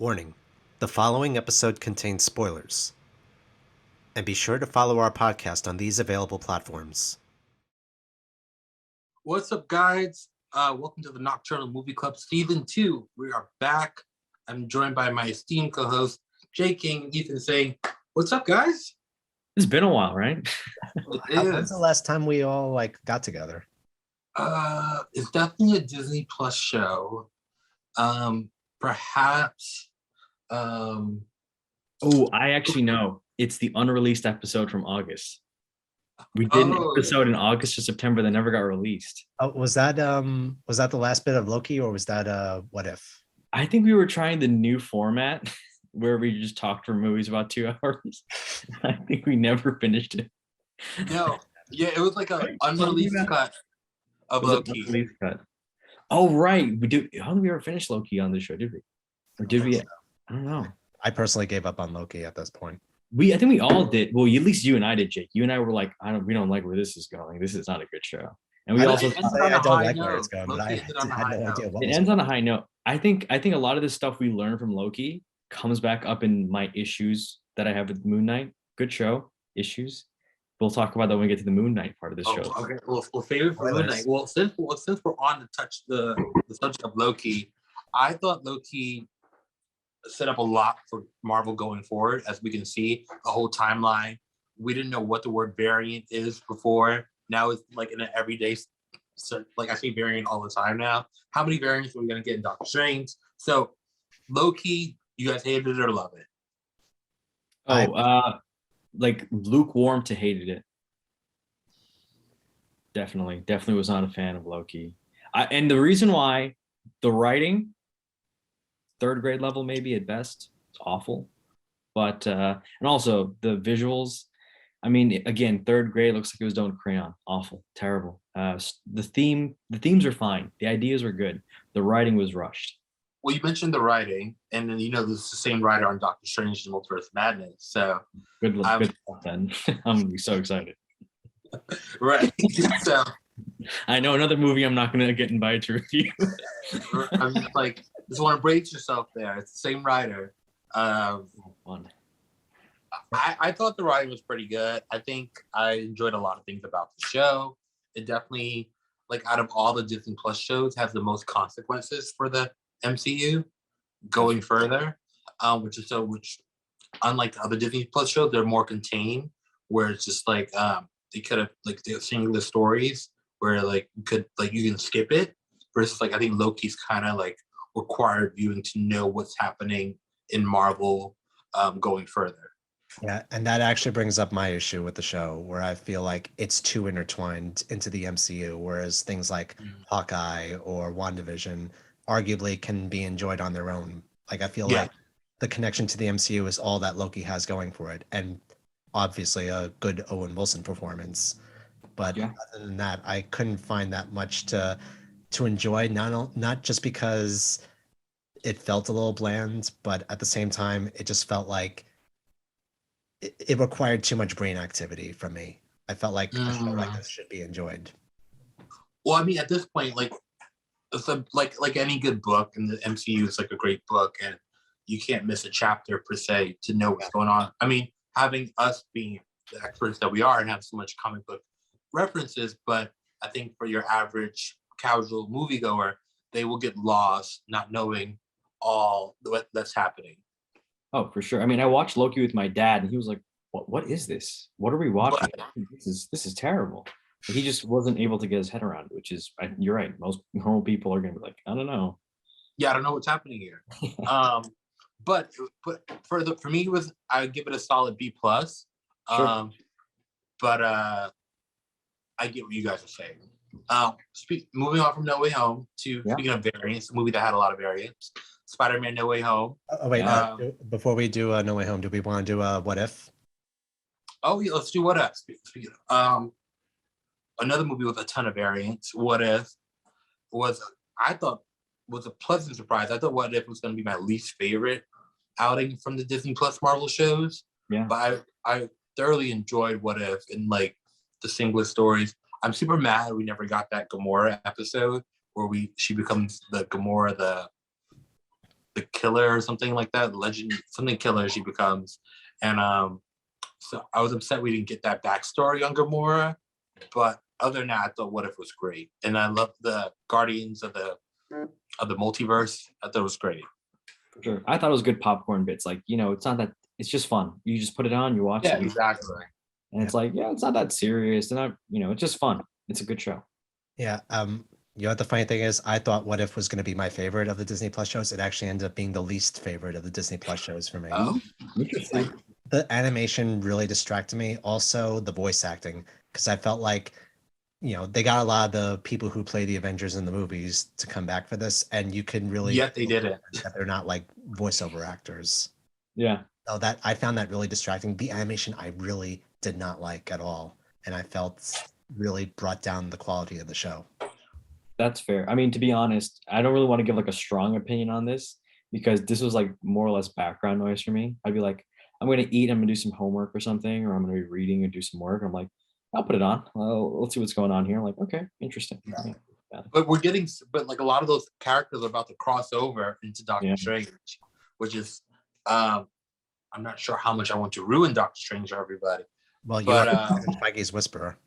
Warning, the following episode contains spoilers. And be sure to follow our podcast on these available platforms. What's up, guys? Welcome to the Knockturnal Movie Club Season 2. We are back. I'm joined by my esteemed co-host, Jay King and Ethan saying, what's up, guys? It's been a while, right? When's the last time we all got together? It's definitely a Disney Plus show. Perhaps. Oh, I actually know. It's the unreleased episode from August. We did an episode in August or September that never got released. Oh, was that the last bit of Loki, or was that What If? I think we were trying the new format where we just talked for movies about 2 hours. I think we never finished it. No, yeah, it was like an unreleased cut of Loki. Unreleased cut. Oh, right. We do. I don't think we ever finished Loki on the show, did we? Or did we? I don't know. I personally gave up on Loki at this point. I think we all did. Well, at least you and I did, Jake. You and I were like, we don't like where this is going. This is not a good show. And we also I don't like where it's going, but I had no idea what it ends on a high note. I think a lot of the stuff we learned from Loki comes back up in my issues that I have with Moon Knight. Good show, issues. We'll talk about that when we get to the Moon Knight part of the show. Okay. Well, favorite for Moon Knight. Well, since we're on to touch the subject of Loki, I thought Loki set up a lot for Marvel going forward. As we can see, a whole timeline. We didn't know what the word variant is before. Now it's like in an everyday, so like I say variant all the time now. How many variants are we gonna get in Doctor Strange? So Loki, you guys hated it or love it? Like lukewarm to hated it. Definitely was not a fan of Loki. And the reason why, the writing, 3rd grade level maybe at best. It's awful. But and also the visuals. I mean, again, 3rd grade looks like it was done with crayon. Awful, terrible. The themes are fine. The ideas were good. The writing was rushed. Well, you mentioned the writing, and then this is the same writer on Doctor Strange and Multiverse of Madness. So good luck then. I'm gonna be so excited. Right. So I know another movie I'm not gonna get invited to review. I'm just like, just want to brace yourself there. It's the same writer. I thought the writing was pretty good. I think I enjoyed a lot of things about the show. It definitely, like, out of all the Disney Plus shows, has the most consequences for the MCU going further. Which unlike the other Disney Plus shows, they're more contained. Where it's just like they could have they're singular stories where you can skip it. Versus I think Loki's kind of required viewing to know what's happening in Marvel going further. Yeah, and that actually brings up my issue with the show, where I feel like it's too intertwined into the MCU, whereas things like Hawkeye or WandaVision arguably can be enjoyed on their own. I feel like the connection to the MCU is all that Loki has going for it, and obviously a good Owen Wilson performance. But other than that, I couldn't find that much to enjoy, not just because it felt a little bland, but at the same time, it just felt like it required too much brain activity from me. I felt like a show like this should be enjoyed. Well, I mean, at this point, it's like any good book in the MCU, it's like a great book, and you can't miss a chapter per se to know what's going on. I mean, having us being the experts that we are and have so much comic book references, but I think for your average casual moviegoer, they will get lost not knowing all that's happening. Oh, for sure. I mean, I watched Loki with my dad, and he was like, "What is this? What are we watching? This is terrible." He just wasn't able to get his head around it, which is, you're right. Most normal people are going to be like, "I don't know." Yeah, I don't know what's happening here. But for me, I would give it a solid B plus. Sure. But I get what you guys are saying. Moving on from No Way Home to speaking of variants, a movie that had a lot of variants, Spider-Man No Way Home. Before we do No Way Home, do we want to do What If? Oh yeah, let's do What If. Another movie with a ton of variants. What If I thought was a pleasant surprise. I thought What If was going to be my least favorite outing from the Disney Plus Marvel shows. Yeah. But I thoroughly enjoyed What If and the singular stories. I'm super mad we never got that Gamora episode where she becomes the Gamora, the killer or something like that, legend something killer she becomes, and so I was upset we didn't get that backstory on Gamora, but other than that, I thought What If was great, and I love the Guardians of the multiverse. I thought it was great. For sure. I thought it was good popcorn bits. Like, it's not that, it's just fun. You just put it on, you watch Yeah, it. exactly. And it's like, it's not that serious. And it's just fun. It's a good show. Yeah. What the funny thing is, I thought What If was going to be my favorite of the Disney Plus shows. It actually ended up being the least favorite of the Disney Plus shows for me. Oh, Interesting. The animation really distracted me. Also, the voice acting, because I felt like, they got a lot of the people who play the Avengers in the movies to come back for this, and you can really they did it. That they're not like voiceover actors. Yeah. So that I found that really distracting. The animation I really did not like at all, and I felt really brought down the quality of the show. That's fair. I mean, to be honest, I don't really want to give like a strong opinion on this because this was like more or less background noise for me. I'd be like, I'm going to eat, I'm going to do some homework or something, or I'm going to be reading and do some work. I'm like, I'll put it on. Let's see what's going on here. I'm like, okay, interesting. Yeah. But like a lot of those characters are about to cross over into Doctor Strange, which is, I'm not sure how much I want to ruin Doctor Strange for everybody. Well, you are Feige's whisperer.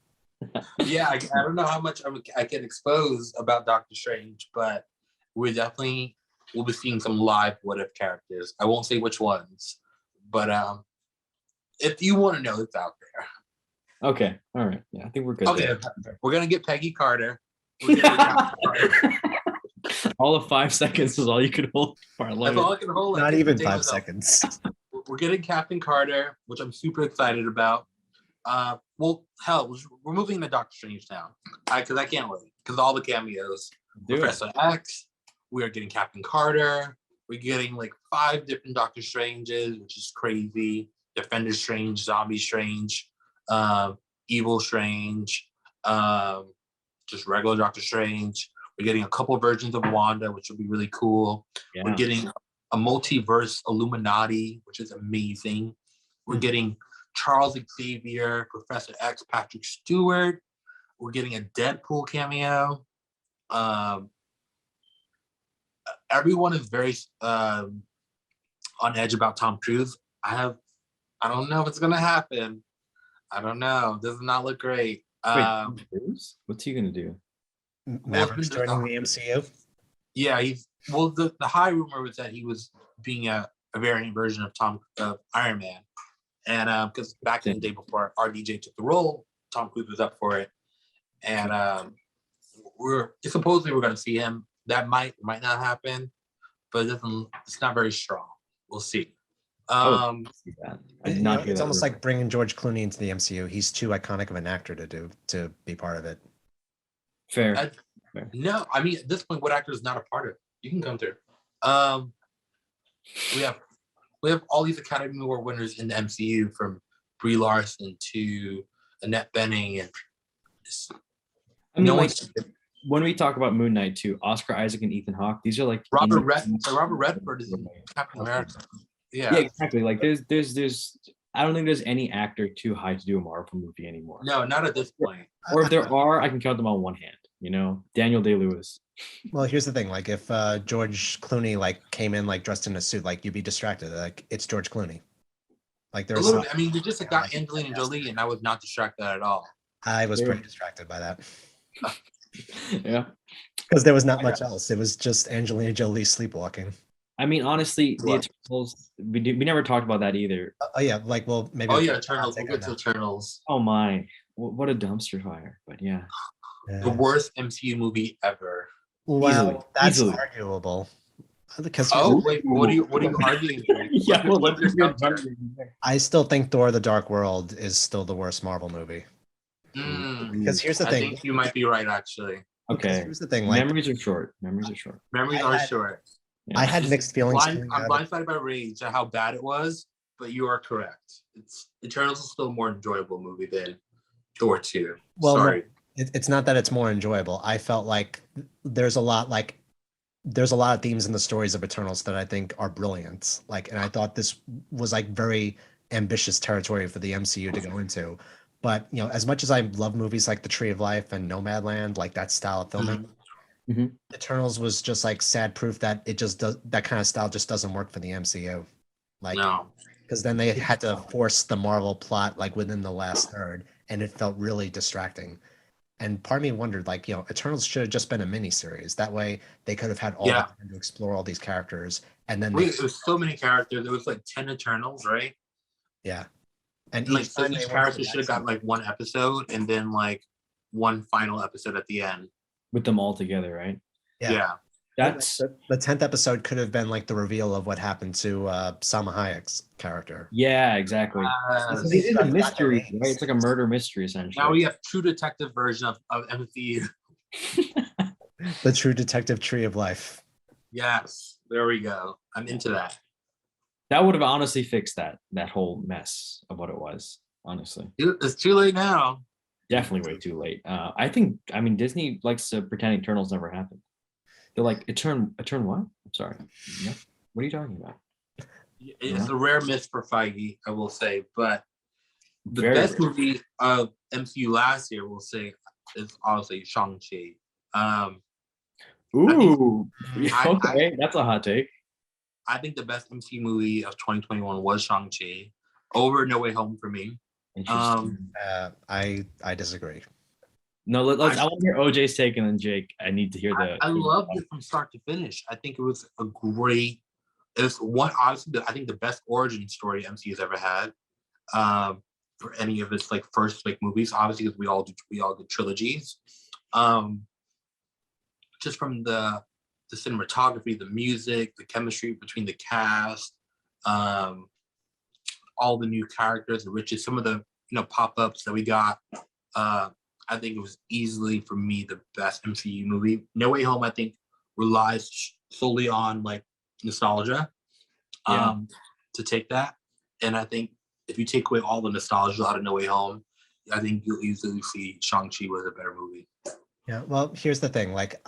Yeah, I don't know how much I can expose about Doctor Strange, but we'll be seeing some live What If characters. I won't say which ones, but if you want to know, it's out there. Okay, all right. Yeah, I think we're good. Okay, we're gonna get Peggy Carter. All of 5 seconds is all you could hold. That's all I can hold. Not even 5 seconds. We're getting Captain Carter, which I'm super excited about. Well, hell, we're moving to Doctor Strange now because I can't wait because all the cameos. Professor X. We are getting Captain Carter. We're getting like 5 different Doctor Stranges, which is crazy. Defender Strange, Zombie Strange, Evil Strange, just regular Doctor Strange. We're getting a couple versions of Wanda, which will be really cool. Yeah. We're getting a multiverse Illuminati, which is amazing. We're getting Charles Xavier, Professor X, Patrick Stewart. We're getting a Deadpool cameo. Everyone is very on edge about Tom Cruise. I don't know if it's gonna happen. I don't know. Does not look great. What's he gonna do? Maverick's joining the MCU. Yeah, the high rumor was that he was being a variant version of Iron Man, and because back in the day before RDJ took the role, Tom Cruise was up for it, and supposedly we're going to see him. That might not happen, but it's not very strong. We'll see. It's almost like bringing George Clooney into the MCU. He's too iconic of an actor to be part of it. Fair. No, I mean at this point, what actor is not a part of it? You can come through. We have all these Academy Award winners in the MCU, from Brie Larson to Annette Bening, and when we talk about Moon Knight too, Oscar Isaac and Ethan Hawke, these are like Robert Redford is in Captain America. Yeah, exactly. Like there's I don't think there's any actor too high to do a Marvel movie anymore. No, not at this point. Or if there are, I can count them on one hand. Daniel Day-Lewis. Well, here's the thing. Like if George Clooney came in dressed in a suit, you'd be distracted. Like it's George Clooney. Like there's. I mean, they just got Angelina Jolie, and I was not distracted at all. I was pretty distracted by that. Yeah. Because there was not much else. It was just Angelina Jolie sleepwalking. I mean, honestly, the Eternals, we never talked about that either. Yeah, maybe. Oh yeah, Eternals. We'll get to Eternals. Oh my, what a dumpster fire! But yeah. The worst MCU movie ever. Well, that's arguable. Because wait, what are you arguing? Yeah, I still think Thor: The Dark World is still the worst Marvel movie. Because here's the thing. I think you might be right, actually. Okay. Here's the thing. Memories are short. Memories are short. Yeah. I had mixed feelings. I'm blindsided by Rage at how bad it was, but you are correct. Eternals is still a more enjoyable movie than Thor 2. Well, sorry. No, it's not that it's more enjoyable. I felt like there's a lot of themes in the stories of Eternals that I think are brilliant. And I thought this was very ambitious territory for the MCU to go into. But as much as I love movies like The Tree of Life and Nomadland, that style of filming, Eternals was just like sad proof that it just does that kind of style just doesn't work for the MCU. Like, No. because then they had to force the Marvel plot like within the last third, and it felt really distracting. And part of me wondered, like, Eternals should have just been a mini series. That way, they could have had all the Yeah. time to explore all these characters, and then Wait, it was so many characters. There was like 10 Eternals, right? yeah, and And like each so time they each went to character the should have got like one episode and then like one final episode at the end. With them all together, right? Yeah. That's the 10th episode could have been like the reveal of what happened to Salma Hayek's character. yeah, exactly. Uh, They did a Got their mystery, names. right? It's like a murder mystery essentially. now we have True Detective version of MCU. The True Detective Tree of Life. Yes, there we go. I'm into that. That would have honestly fixed that whole mess of what it was. Honestly, It's too late now. definitely way too late. I mean, Disney likes to pretend Eternals never happened. They're like, Etern what? I'm sorry. Yeah. What are you talking about? It's a rare miss for Feige, I will say. But the Very best rare. movie of MCU last year, we'll say, is obviously Shang Chi. Ooh, I- okay, that's a hot take. I think the best MCU movie of 2021 was Shang Chi, over No Way Home for me. Interesting. I disagree. No, let's. I want to hear OJ's take, and then Jake. I need to hear the. I loved it from start to finish. I think it was a great. It's one obviously I think the best origin story MCU's ever had. For any of its like first like movies, obviously because we all do trilogies. Just from the cinematography, the music, the chemistry between the cast, all the new characters, the riches, some of the pop-ups that we got. I think it was easily for me the best MCU movie. No Way Home, I think, relies solely on like nostalgia to take that. And I think if you take away all the nostalgia out of No Way Home, I think you'll easily see Shang-Chi was a better movie. Yeah, well, here's the thing. Like,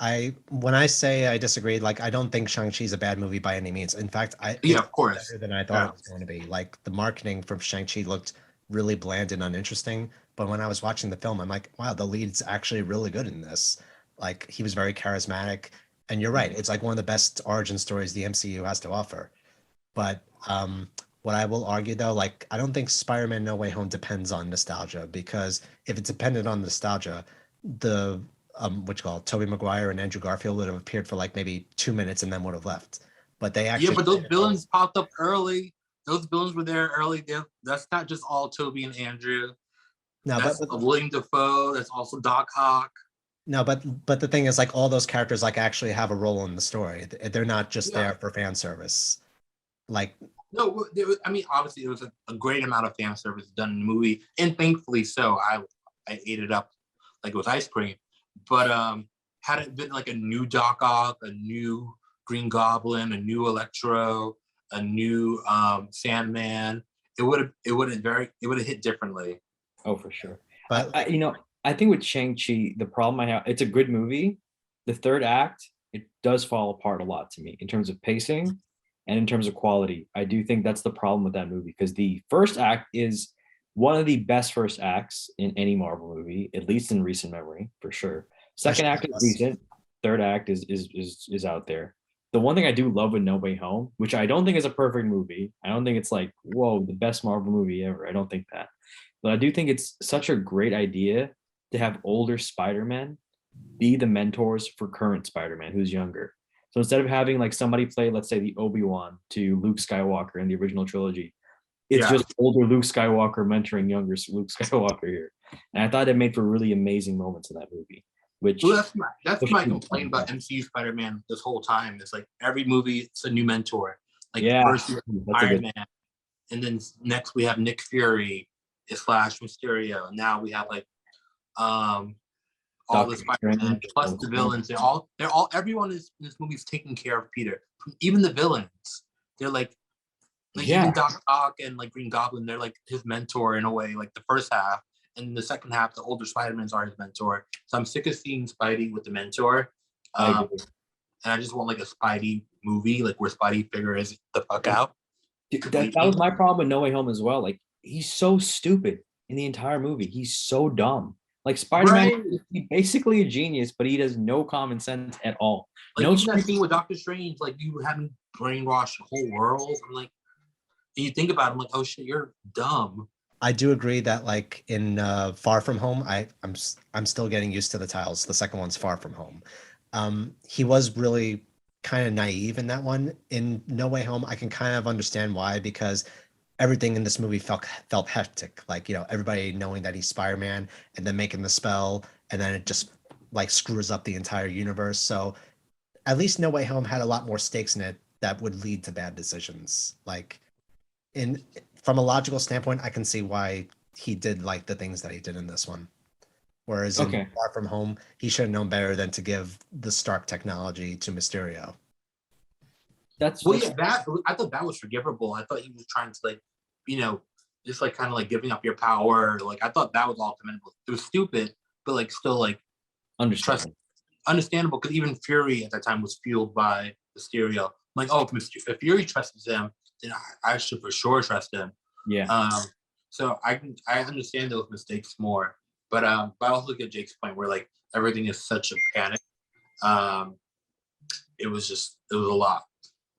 when I say I disagree, like, I don't think Shang-Chi's a bad movie by any means. In fact, Yeah, it's of course. better than I thought it was going to be. Like, the marketing from Shang-Chi looked really bland and uninteresting. But when I was watching the film, I'm like, wow, the lead's actually really good in this. Like, he was very charismatic. And you're right, it's like one of the best origin stories the MCU has to offer. But what I will argue though, like, I don't think Spider-Man No Way Home depends on nostalgia, because if it depended on nostalgia, the what you call it, Tobey Maguire and Andrew Garfield would have appeared for like maybe 2 minutes and then would have left. But they actually Yeah, but those villains popped up early. Those villains were there early. That's not just all Toby and Andrew. No, That's William Dafoe. That's also Doc Ock. no, but the thing is, like, all those characters like actually have a role in the story. They're not just Yeah. there for fan service. Like, No, I mean, obviously, it was a great amount of fan service done in the movie, and thankfully so. I ate it up like it was ice cream. But had it been like a new Doc Ock, a new Green Goblin, a new Electro, a new Sandman, it would have hit differently. Oh, for sure. but I think with Shang-Chi, the problem I have, it's a good movie. The third act, it does fall apart a lot to me in terms of pacing and in terms of quality. I do think that's the problem with that movie, because the first act is one of the best first acts in any Marvel movie, at least in recent memory, for sure. Second act is decent. Third act is out there. The one thing I do love with No Way Home, which I don't think is a perfect movie. I don't think it's like, whoa, the best Marvel movie ever. I don't think that. But I do think it's such a great idea to have older Spider-Man be the mentors for current Spider-Man who's younger. So instead of having like somebody play, let's say, the Obi-Wan to Luke Skywalker in the original trilogy, it's just older Luke Skywalker mentoring younger Luke Skywalker here. And I thought it made for really amazing moments in that movie. Which Well, that's my complaint about MCU Spider-Man this whole time. It's like every movie, it's a new mentor. Like first Iron Man, and then next we have Nick Fury / Mysterio. And now we have like all the Spider-Man plus the villains. Everyone in this movie is taking care of Peter. Even the villains, they're like even Doc Ock and like Green Goblin, they're like his mentor in a way. Like the first half, and in the second half, the older Spider-Mans are his mentor. So I'm sick of seeing Spidey with the mentor. And I just want like a Spidey movie, like where Spidey figures the fuck out. That was my problem with No Way Home as well. Like, he's so stupid in the entire movie. He's so dumb. Like Spider-Man, Right. he's basically a genius, but he has no common sense at all. Like No even that street. scene with Doctor Strange, like you having brainwashed the whole world. I'm like, and you think about it, I'm like, oh shit, you're dumb. I do agree that like in Far From Home, I'm still getting used to the titles. The second one's Far From Home. He was really kind of naive in that one. In No Way Home, I can kind of understand why, because everything in this movie felt hectic. Like, you know, everybody knowing that he's Spider-Man and then making the spell, and then it just like screws up the entire universe. So at least No Way Home had a lot more stakes in it that would lead to bad decisions. Like in from a logical standpoint, I can see why he did like the things that he did in this one. Whereas in Okay, Far From Home, he should have known better than to give the Stark technology to Mysterio. Well, yeah, that I thought that was forgivable. I thought he was trying to like, you know, just like kind of like giving up your power. Like I thought that was all commendable. It was stupid, but like still like trust understand. understandable because even Fury at that time was fueled by Mysterio. I'm like, oh, if Fury trusts him, then I should for sure trust him. Yeah. So I understand those mistakes more, but I also get Jake's point where like everything is such a panic. Um, it was a lot.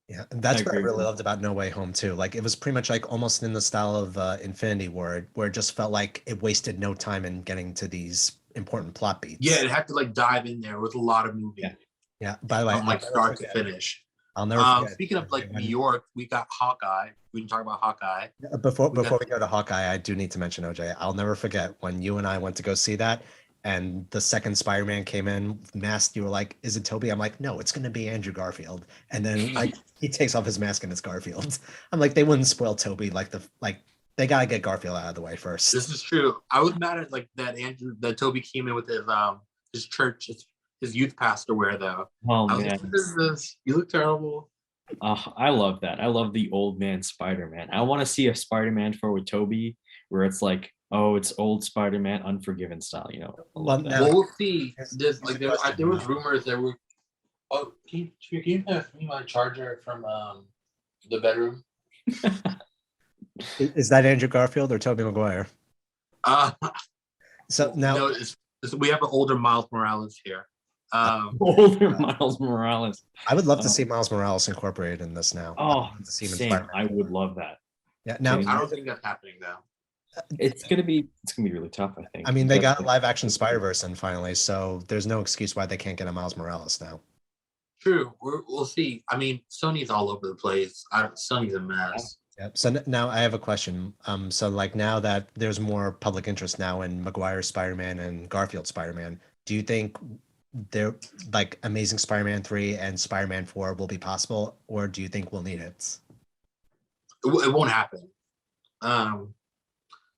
Yeah, and that's I what I agree with really you. loved about No Way Home too. Like it was pretty much like almost in the style of Infinity War, where it just felt like it wasted no time in getting to these important plot Yeah, beats. it had to like dive in there with a lot of moving Yeah. Yeah. By the way, from like start to finish. I'll never forget. Speaking of like New York, we got Hawkeye. We can talk about Hawkeye. We Before got we go to Hawkeye, I do need to mention OJ. I'll never forget when you and I went to go see that, and the second Spider-Man came in masked. You were like, "Is it Toby?" I'm like, "No, it's gonna be Andrew Garfield." And then like he takes off his mask and it's Garfield. I'm like, they wouldn't spoil Toby like they gotta get Garfield out of the way first. this is true. I was mad at like that Toby came in with his church his youth pastor wear though. Oh I was like, man. what is this? You look terrible. I love that. I love the old man Spider-Man. I want to see a Spider-Man for with Toby where it's like, oh, it's old Spider-Man Unforgiven style, you know. I Well, love that. now Well, we'll see. here's, There's here's like a there question. was rumors that were. Oh, can you pass me my charger from the bedroom? Is that Andrew Garfield or Toby Maguire? Uh, So now no, we have an older Miles Morales here. Older Miles Morales. I would love to see Miles Morales incorporated in this now. I'd Oh, love to see him in same. Spider-Man. I would love that. Yeah. Now, Can I you- don't think that's happening though. it's gonna be really tough, I think. I mean, they got a But- live action Spider-Verse in finally, so there's no excuse why they can't get a Miles Morales now. True, we'll see. I mean, Sony's all over the place. Sony's a mess. Yep. So now I have a question. So like now that there's more public interest now in Maguire's Spider-Man and Garfield Spider-Man, do you think they're like Amazing Spider-Man 3 and Spider-Man 4 will be possible, or do you think we'll need it? It won't happen.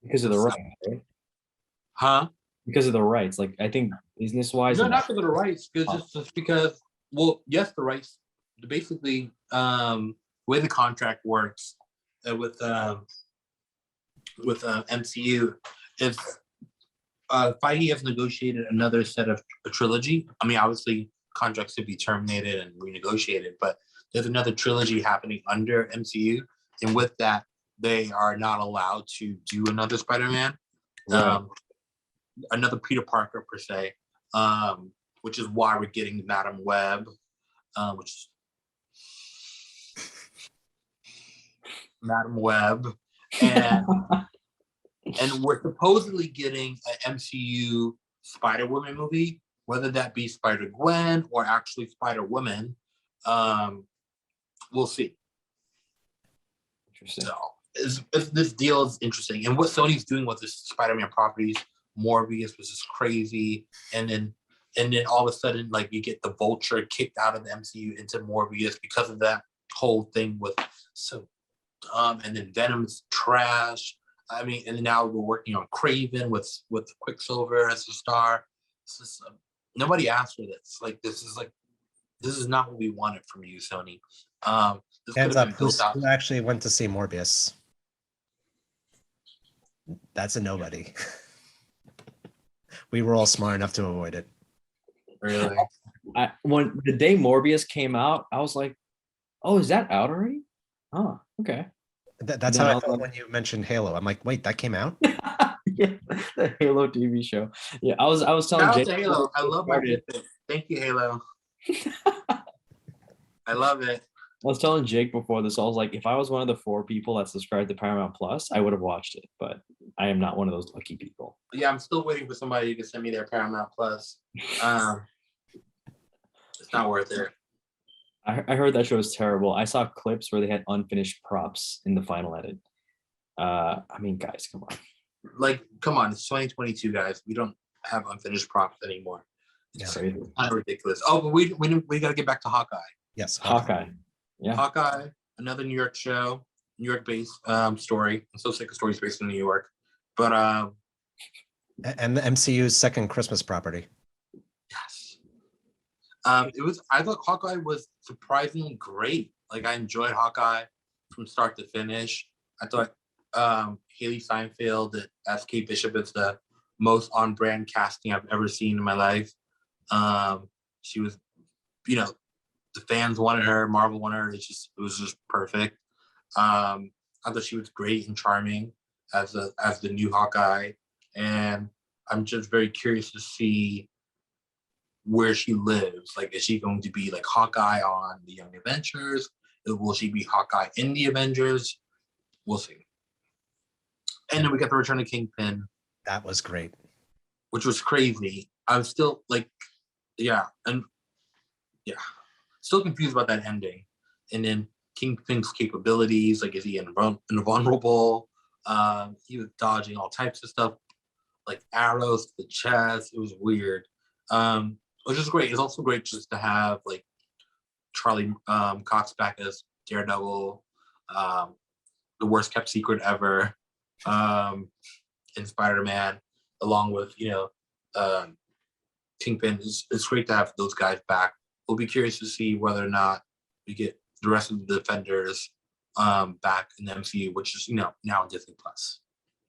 because of the rights, right? Huh? Because of the rights. Like I think business wise. No, not because of the rights. Because just because. Well, yes, the rights. Basically, the way the contract works with MCU is Feige has negotiated another set of a trilogy. I mean, obviously, contracts could be terminated and renegotiated, but there's another trilogy happening under MCU, and with that, they are not allowed to do another Spider-Man, Right. another Peter Parker per se, which is why we're getting Madam Web, which is Madam Web, and and we're supposedly getting an MCU Spider-Woman movie, whether that be Spider-Gwen or actually Spider-Woman. We'll see. Interesting. So this deal is interesting, and what Sony's doing with this Spider-Man properties, Morbius was just crazy, and then all of a sudden, like you get the Vulture kicked out of the MCU into Morbius because of that whole thing with and then Venom's trash. I mean, and now we're working on Craven with Quicksilver as a star. This is, nobody asked for this. Like this is not what we wanted from you, Sony. This Hands could have up, been built out. who actually went to see Morbius? That's a nobody. We were all smart enough to avoid it. Really? When the day Morbius came out, I was like, "Oh, is that out already?" Oh, okay. That's No, how I no, felt no. when you mentioned Halo. I'm like, wait, that came out? Yeah, the Halo TV show. Yeah, I was telling Shout out Jake to before Halo. I we love my started. Fitbit. Thank you, Halo. I love it. I was telling Jake before this. I was like, if I was one of the 4 people that subscribed to Paramount Plus, I would have watched it. But I am not one of those lucky people. Yeah, I'm still waiting for somebody to send me their Paramount Plus. It's not worth it. I heard that show is terrible. I saw clips where they had unfinished props in the final edit. I mean, guys, come on. Like, come on, it's 2022, guys. We don't have unfinished props anymore. It's Crazy. kind of ridiculous. Oh, but we got to get back to Hawkeye. Yes, Hawkeye. Yeah. Hawkeye, another New York show, New York-based story. I'm so sick of stories based in New York. But and the MCU's second Christmas property. yes. I thought Hawkeye was surprisingly great. Like, I enjoyed Hawkeye from start to finish. I thought Haley Steinfeld as Kate Bishop is the most on-brand casting I've ever seen in my life. She was, the fans wanted her, Marvel wanted her. It was just perfect. I thought she was great and charming as the new Hawkeye, and I'm just very curious to see where she lives. Like, is she going to be like Hawkeye on the Young Avengers? Will she be Hawkeye in the Avengers? We'll see. And then we got the return of Kingpin. That was great. Which was crazy. I'm still like, still confused about that ending. And then Kingpin's capabilities, like, is he invulnerable? He was dodging all types of stuff, like arrows to the chest. It was weird. Which is great. It's also great just to have like Charlie Cox back as Daredevil, the worst kept secret ever, in Spider-Man, along with Kingpin. It's great to have those guys back. We'll be curious to see whether or not we get the rest of the Defenders back in the MCU, which is now on Disney Plus.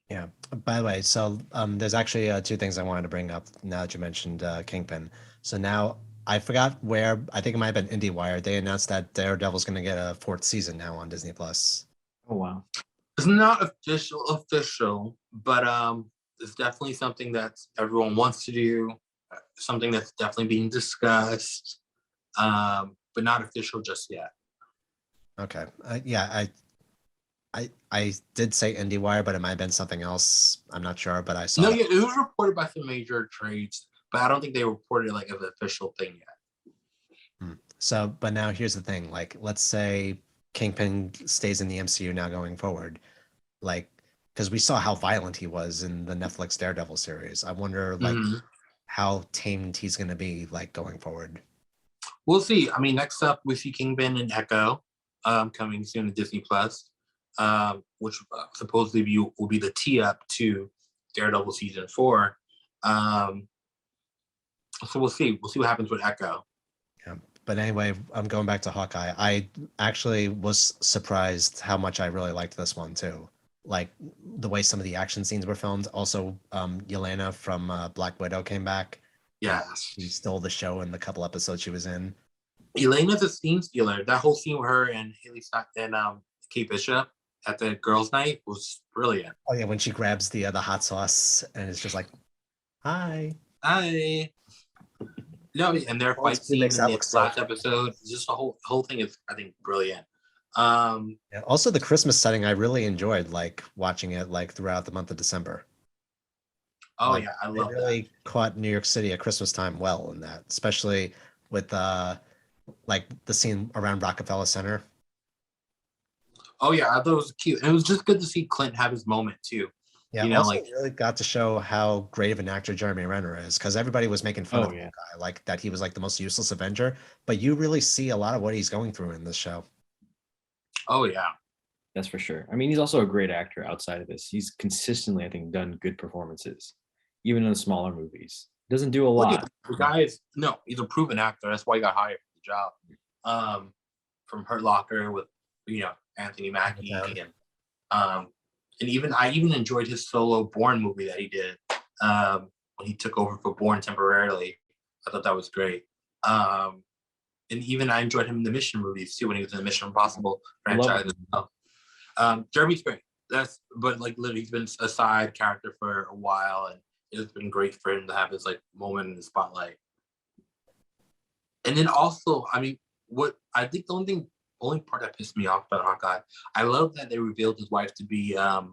Yeah. By the way, so there's actually 2 things I wanted to bring up now that you mentioned Kingpin. So now I forgot where, I think it might have been IndieWire. They announced that Daredevil's going to get a 4th season now on Disney Plus. Oh wow. It's not official, but it's definitely something that everyone wants to do. Something that's definitely being discussed, but not official just yet. Okay. Yeah, I did say IndieWire, but it might have been something else. I'm not sure, but I saw. No, yeah, it was reported by some major trades, but I don't think they reported it like as an official thing yet. So, but now here's the thing. Like, let's say Kingpin stays in the MCU now going forward, like, because we saw how violent he was in the Netflix Daredevil series. I wonder, like, how tamed he's going to be, like, going forward. We'll see. I mean, next up we see Kingpin and Echo coming soon to Disney Plus, which supposedly will be the tee up to Daredevil season 4. So we'll see. We'll see what happens with Echo. Yeah. But anyway, I'm going back to Hawkeye. I actually was surprised how much I really liked this one too. Like the way some of the action scenes were filmed. Also, Yelena from Black Widow came back. Yes. She stole the show in the couple episodes she was in. Elena's a scene stealer. That whole scene with her and Haley and Kate Bishop at the girls' night was brilliant. Oh yeah, when she grabs the hot sauce and it's just like, hi. No, and their fight scene in the last episode, just the whole thing is, I think, brilliant. Yeah, also the Christmas setting, I really enjoyed like watching it like throughout the month of December. Oh like, yeah, I love it. Really caught New York City at Christmas time well in that, especially with like the scene around Rockefeller Center. Oh yeah, I thought it was cute. And it was just good to see Clint have his moment too. Yeah, also really got to show how great of an actor Jeremy Renner is, because everybody was making fun of the guy, like that he was like the most useless Avenger, but you really see a lot of what he's going through in this show. Oh yeah, that's for sure. I mean, he's also a great actor outside of this. He's consistently, I think, done good performances, even in the smaller movies. Doesn't do a lot. The guy is he's a proven actor. That's why he got hired for the job. From Hurt Locker with Anthony Mackie and even I enjoyed his solo Bourne movie that he did when he took over for Bourne temporarily. I thought that was great. And even I enjoyed him in the Mission movies too when he was in the Mission Impossible franchise as well. Jeremy's great. but like literally he's been a side character for a while, and it's been great for him to have his like moment in the spotlight. And then also, I mean, what I think the only part that pissed me off about Hawkeye, I love that they revealed his wife to be a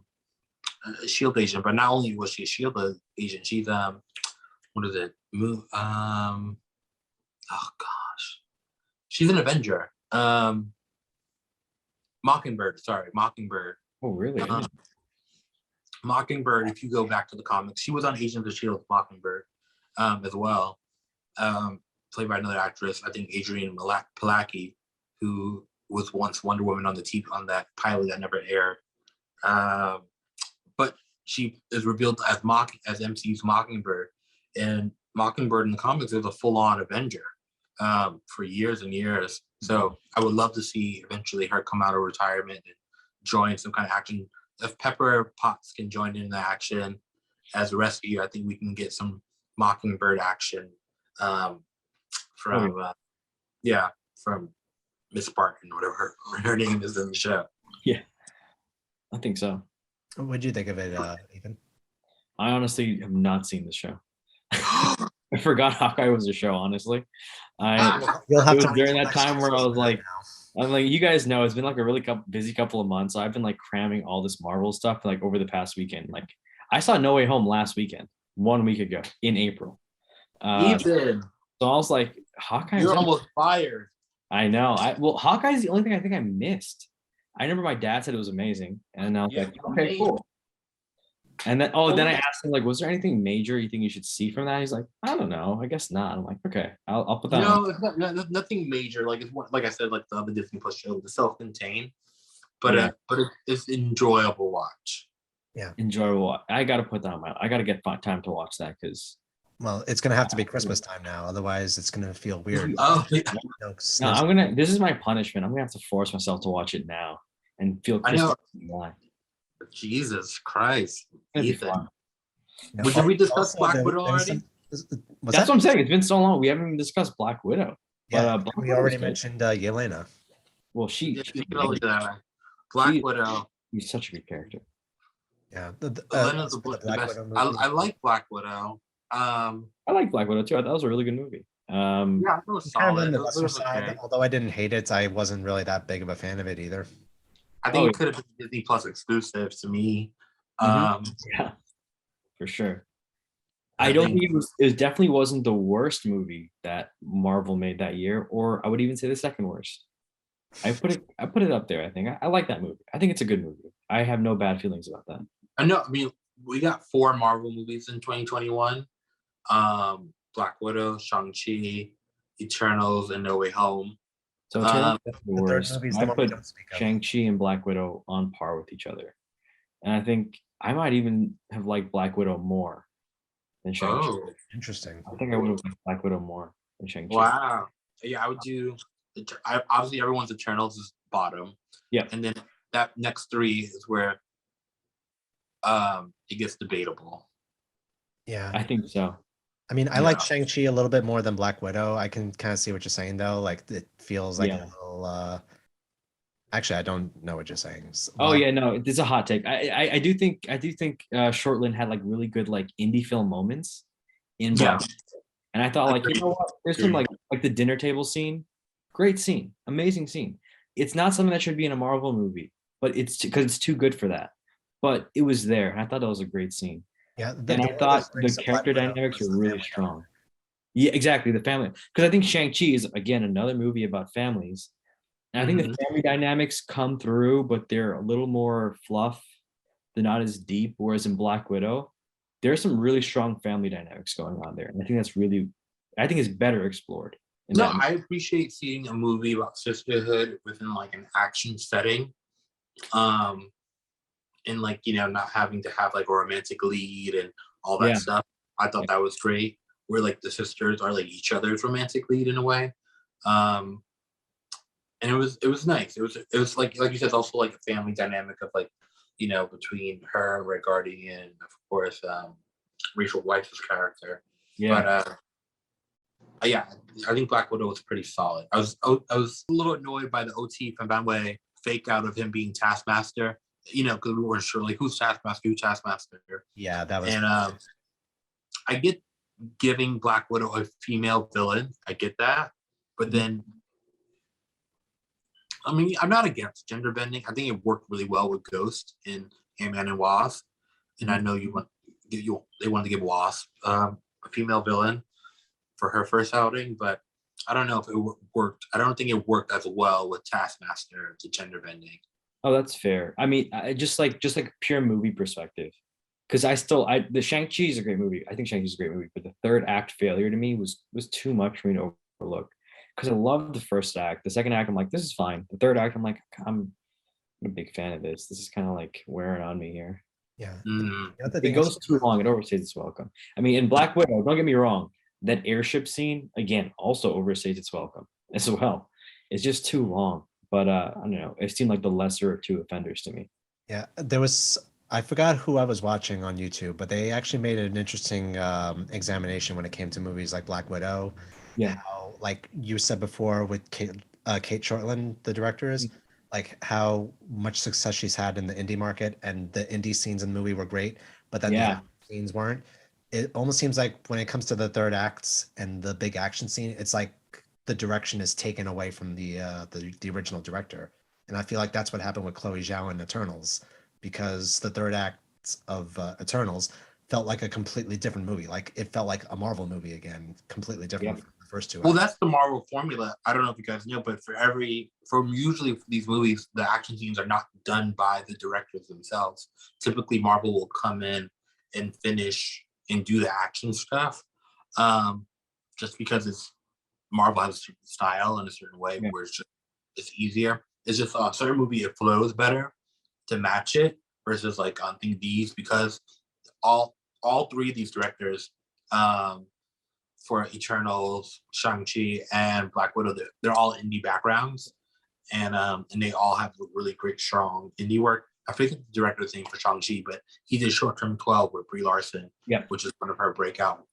Shield agent, but not only was she a Shield agent, she's what is it? Oh gosh, she's an Avenger. Mockingbird, sorry, Mockingbird. Oh, really? Mockingbird, if you go back to the comics, she was on Agents of S.H.I.E.L.D. with Mockingbird as well. Played by another actress, I think Adrienne Palacki, who was once Wonder Woman on the TV on that pilot that never aired. But she is revealed as MCU's Mockingbird, and Mockingbird in the comics is a full-on Avenger for years and years. So I would love to see eventually her come out of retirement and join some kind of action. If Pepper Potts can join in the action as a rescue, I think we can get some Mockingbird action from Miss Barton, whatever her name is in the show. Yeah, I think so. What did you think of it, Ethan? I honestly have not seen the show. I forgot Hawkeye was a show. Honestly, You'll have to during that time where I was like, I'm like, you guys know, it's been like a really busy couple of months. So I've been like cramming all this Marvel stuff like over the past weekend. Like I saw No Way Home last weekend, 1 week ago in April. Ethan, so I was like, Hawkeye. You're almost fired. I know. Hawkeye is the only thing I think I missed. I remember my dad said it was amazing, and I was like, okay, cool. And then, then I asked him, like, was there anything major you think you should see from that? He's like, I don't know. I guess not. I'm like, okay, I'll put that on. No, it's nothing major. Like, like I said, like the other Disney Plus show, it's self-contained, but it's enjoyable watch. Yeah, enjoyable. I got to put that on I got to get time to watch that because. Well, it's gonna have to be Christmas time now, other's it's gonna feel weird. Oh, yeah. No, this is my punishment. I'm gonna have to force myself to watch it now and feel Christmas. Jesus Christ, Ethan. Did we discuss Black Widow already? That's what I'm saying. It's been so long. We haven't even discussed Black Widow. Yeah, but, we already mentioned Yelena. Well, Black Widow. He's such a good character. Yeah, I like Black Widow. I like Black Widow too. I thought it was a really good movie. Yeah, it was solid. The lesser side, although I didn't hate it, I wasn't really that big of a fan of it either. I think it could have been Disney Plus exclusive to me. Yeah, for sure. I don't think it definitely wasn't the worst movie that Marvel made that year, or I would even say the second worst. I put it up there. I think I like that movie. I think it's a good movie. I have no bad feelings about that. I know. I mean, we got 4 Marvel movies in 2021. Black Widow, Shang Chi, Eternals, and No Way Home. So Eternals the worst. I put Shang Chi and Black Widow on par with each other, and I think I might even have liked Black Widow more than Shang Chi. Oh, interesting. I think I would have liked Black Widow more than Shang Chi. Wow. Yeah, I would do. Obviously, everyone's Eternals is bottom. Yeah, and then that next 3 is where it gets debatable. Yeah, I think so. I mean, I like Shang-Chi a little bit more than Black Widow. I can kind of see what you're saying, though. Like, it feels like a little... Actually, I don't know what you're saying. Oh, yeah, no, it's a hot take. I do think Shortland had, like, really good, like, indie film moments in Black Widow. And I thought, like, you know what? There's some, like the dinner table scene. Great scene. Amazing scene. It's not something that should be in a Marvel movie, but it's because it's too good for that. But it was there. And I thought that was a great scene. Yeah, and I thought the character dynamics were really strong. Yeah, exactly. The family, because I think Shang-Chi is again another movie about families, and I think the family dynamics come through, but they're a little more fluff. They're not as deep. Whereas in Black Widow, there's some really strong family dynamics going on there, and I think it's better explored. No, I appreciate seeing a movie about sisterhood within like an action setting. And like, you know, not having to have like a romantic lead and all that stuff. I thought that was great. Where like the sisters are like each other's romantic lead in a way. And it was nice. It was like you said, it's also like a family dynamic of like, you know, between her and Red Guardian, and of course, Rachel Weisz's character. Yeah. But I think Black Widow was pretty solid. I was a little annoyed by the OT from Banway fake out of him being Taskmaster. because we weren't sure like who's Taskmaster. Yeah, that was. And I get giving Black Widow a female villain. I get that, but then I mean, I'm not against gender bending. I think it worked really well with Ghost in Ant-Man and Wasp, and I know they wanted to give Wasp a female villain for her first outing, but I don't know if it worked. I don't think it worked as well with Taskmaster to gender bending. Oh, that's fair. I mean, just like pure movie perspective, because the Shang-Chi is a great movie. I think Shang-Chi is a great movie, but the third act failure to me was too much for me to overlook. Because I love the first act. The second act, I'm like, this is fine. The third act, I'm like, I'm a big fan of this. This is kind of like wearing on me here. Yeah. It goes too long. It overstays its welcome. I mean, in Black Widow, don't get me wrong, that airship scene again also overstays its welcome as well. It's just too long. But I don't know. It seemed like the lesser of two offenders to me. Yeah, I forgot who I was watching on YouTube, but they actually made an interesting examination when it came to movies like Black Widow. Yeah. How, like you said before, with Kate Shortland, the director is, like how much success she's had in the indie market, and the indie scenes in the movie were great, but then the scenes weren't. It almost seems like when it comes to the third acts and the big action scene, it's like the direction is taken away from the original director. And I feel like that's what happened with Chloe Zhao in Eternals, because the third act of Eternals felt like a completely different movie. Like it felt like a Marvel movie again, completely different from the first two. Well, that's the Marvel formula. I don't know if you guys know, but usually for these movies, the action scenes are not done by the directors themselves. Typically, Marvel will come in and finish and do the action stuff, just because Marvel has a certain style in a certain way where it's easier. It's just a certain movie, it flows better to match it versus like on these, because all three of these directors, for Eternals, Shang-Chi, and Black Widow, they're all indie backgrounds, and they all have really great, strong indie work. I forget the director's name for Shang-Chi, but he did Short Term 12 with Brie Larson, which is one of her breakout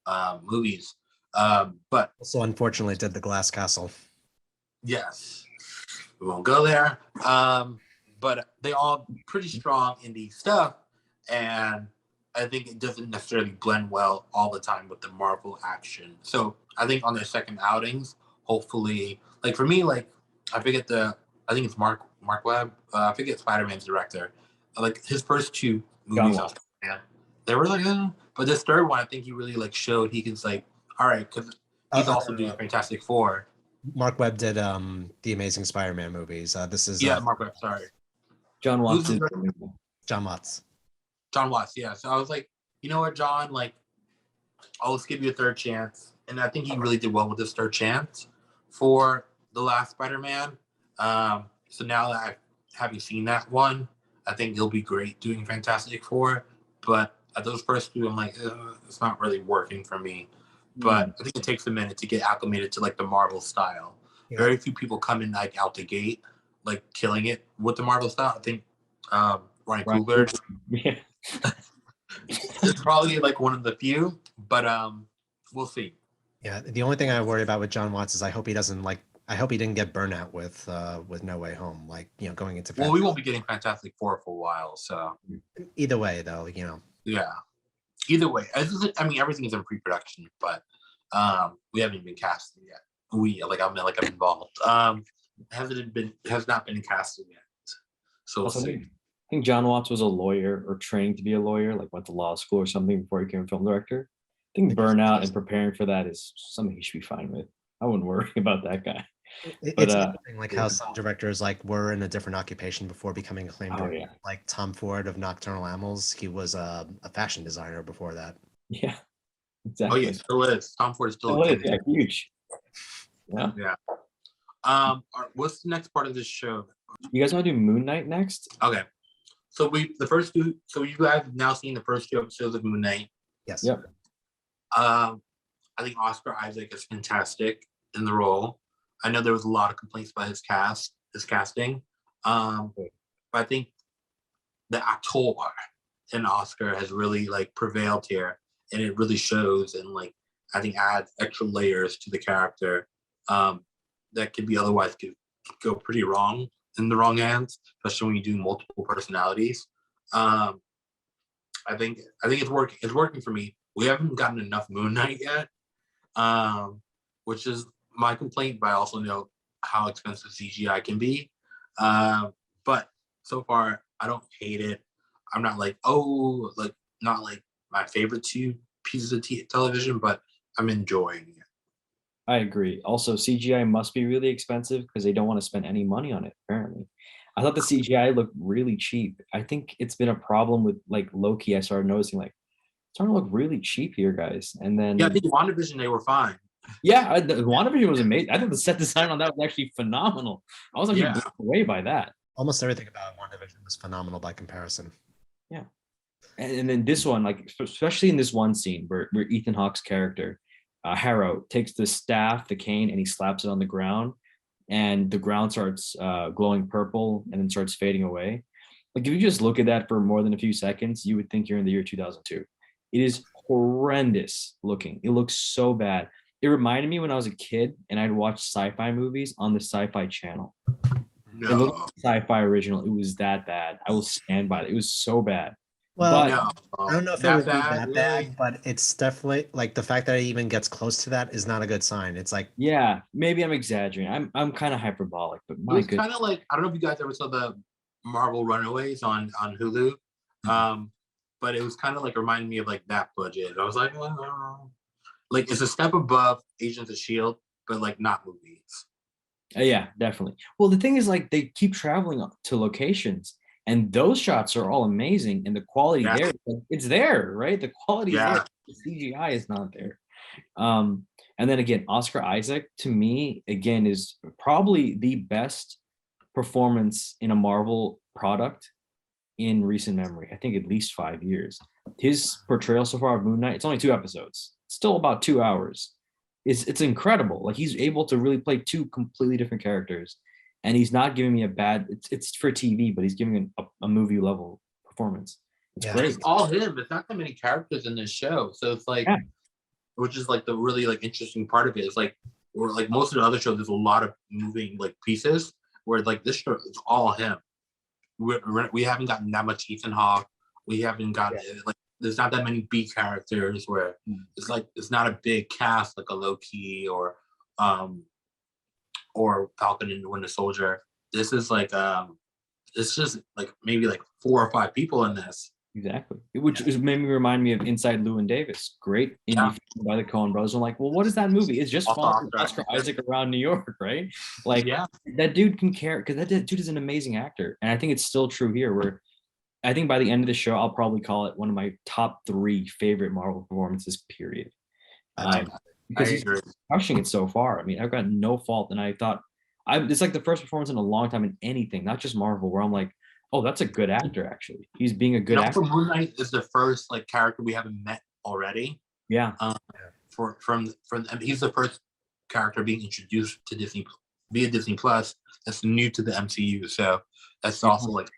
movies. But also, unfortunately, did The Glass Castle. Yes, we won't go there. But they all pretty strong indie stuff, and I think it doesn't necessarily blend well all the time with the Marvel action. So I think on their second outings, hopefully, like for me, like I think it's Mark Webb. I forget Spider-Man's director. Like his first two movies, they were like, but this third one, I think he really like showed he can like, all right, because he's also doing Fantastic Four. Mark Webb did the Amazing Spider-Man movies. This is Mark Webb. Sorry, John Watts. John Watts. John Watts. Yeah. So I was like, you know what, John? Like, I'll just give you a third chance, and I think he really did well with this third chance for the last Spider-Man. So now that having seen that one, I think he'll be great doing Fantastic Four. But at those first two, I'm like, it's not really working for me. But I think it takes a minute to get acclimated to like the Marvel style. Yeah. Very few people come in like out the gate, like killing it with the Marvel style. I think Ryan Coogler is probably like one of the few, but we'll see. Yeah, the only thing I worry about with John Watts is I hope he didn't get burnout with No Way Home, like going into. Well, we won't be getting Fantastic Four for a while, so either way, though, Yeah. Either way, I mean, everything is in pre-production, but we haven't even been casting yet. I'm involved. Has not been casted yet. So we'll see. I think John Watts was a lawyer or training to be a lawyer, like went to law school or something before he became a film director. I think burnout and preparing for that is something he should be fine with. I wouldn't worry about that guy. It's interesting, like how some directors like were in a different occupation before becoming acclaimed. Like Tom Ford of Nocturnal Animals, he was a fashion designer before that. Yeah, exactly. Oh yeah, still is. Tom Ford is still huge. Yeah. What's the next part of this show? You guys want to do Moon Knight next? Okay. So you guys have now seen the first two episodes of Moon Knight. Yes. Yep. I think Oscar Isaac is fantastic in the role. I know there was a lot of complaints about his casting. But I think the actor in Oscar has really like prevailed here, and it really shows, and like I think adds extra layers to the character that could be otherwise could go pretty wrong in the wrong hands, especially when you do multiple personalities. I think it's working. It's working for me. We haven't gotten enough Moon Knight yet, which is my complaint. But I also know how expensive CGI can be. But so far, I don't hate it. I'm not like not like my favorite two pieces of television, but I'm enjoying it. I agree. Also, CGI must be really expensive because they don't want to spend any money on it, apparently. I thought the CGI looked really cheap. I think it's been a problem with like Loki. I started noticing like it's starting to look really cheap here, guys. And then Yeah, I think WandaVision they were fine. yeah, the WandaVision was amazing. I think the set design on that was actually phenomenal. I was actually blown away by that. Almost everything about WandaVision was phenomenal by comparison. Yeah. And then this one, like especially in this one scene where Ethan Hawke's character, Harrow, takes the staff, the cane, and he slaps it on the ground, and the ground starts glowing purple and then starts fading away. Like if you just look at that for more than a few seconds, you would think you're in the year 2002. It is horrendous looking. It looks so bad. It reminded me when I was a kid and I'd watch sci-fi movies on the Sci-Fi Channel. No. It looked like sci-fi original. It was that bad. I will stand by it. It was so bad. Well, But I don't know if it would be that bad, but it's definitely like the fact that it even gets close to that is not a good sign. It's like, yeah, maybe I'm exaggerating. I'm kind of hyperbolic, but it my was goodness. kind of like, I don't know if you guys ever saw the Marvel Runaways on Hulu, but it was kind of like reminding me of like that budget. I was like, like it's a step above Agents of Shield, but like not movies. Yeah, definitely. Well, the thing is, like, they keep traveling to locations, and those shots are all amazing, and the quality Yeah. there, it's there, right? The quality is Yeah. there. The CGI is not there. And then again, Oscar Isaac to me again is probably the best performance in a Marvel product in recent memory. I think at least 5 years. His portrayal so far of Moon Knight, it's only 2 episodes. It's still about 2 hours. It's incredible. Like he's able to really play two completely different characters, and he's not giving me a bad. It's for TV, but he's giving a movie level performance. It's Yeah. great. It's all him. It's not that many characters in this show, so it's like, Yeah. which is like the really like interesting part of it. It's like, or like most of the other shows, there's a lot of moving like pieces. Where like this show is all him. We haven't gotten that much Ethan Hawke. We haven't gotten like there's not that many B characters where it's like it's not a big cast like a Loki or Falcon and the Winter Soldier. This is like it's just like maybe like 4 or 5 people in this. Exactly. Which is made me remind me of Inside Llewyn Davis. Great indie film by the Coen brothers. I'm like, well, what is that movie? It's just following Oscar Isaac around New York, right? Like that dude can care because that dude is an amazing actor. And I think it's still true here where I think by the end of the show, I'll probably call it one of my top 3 favorite Marvel performances, period. Because he's crushing it so far. I mean, I've got no fault. And I thought it's like the first performance in a long time in anything, not just Marvel, where I'm like, oh, that's a good actor, actually. He's being a good actor. Moon Knight is the first like character we haven't met already. Yeah. He's the first character being introduced to Disney via Disney Plus that's new to the MCU. So that's also like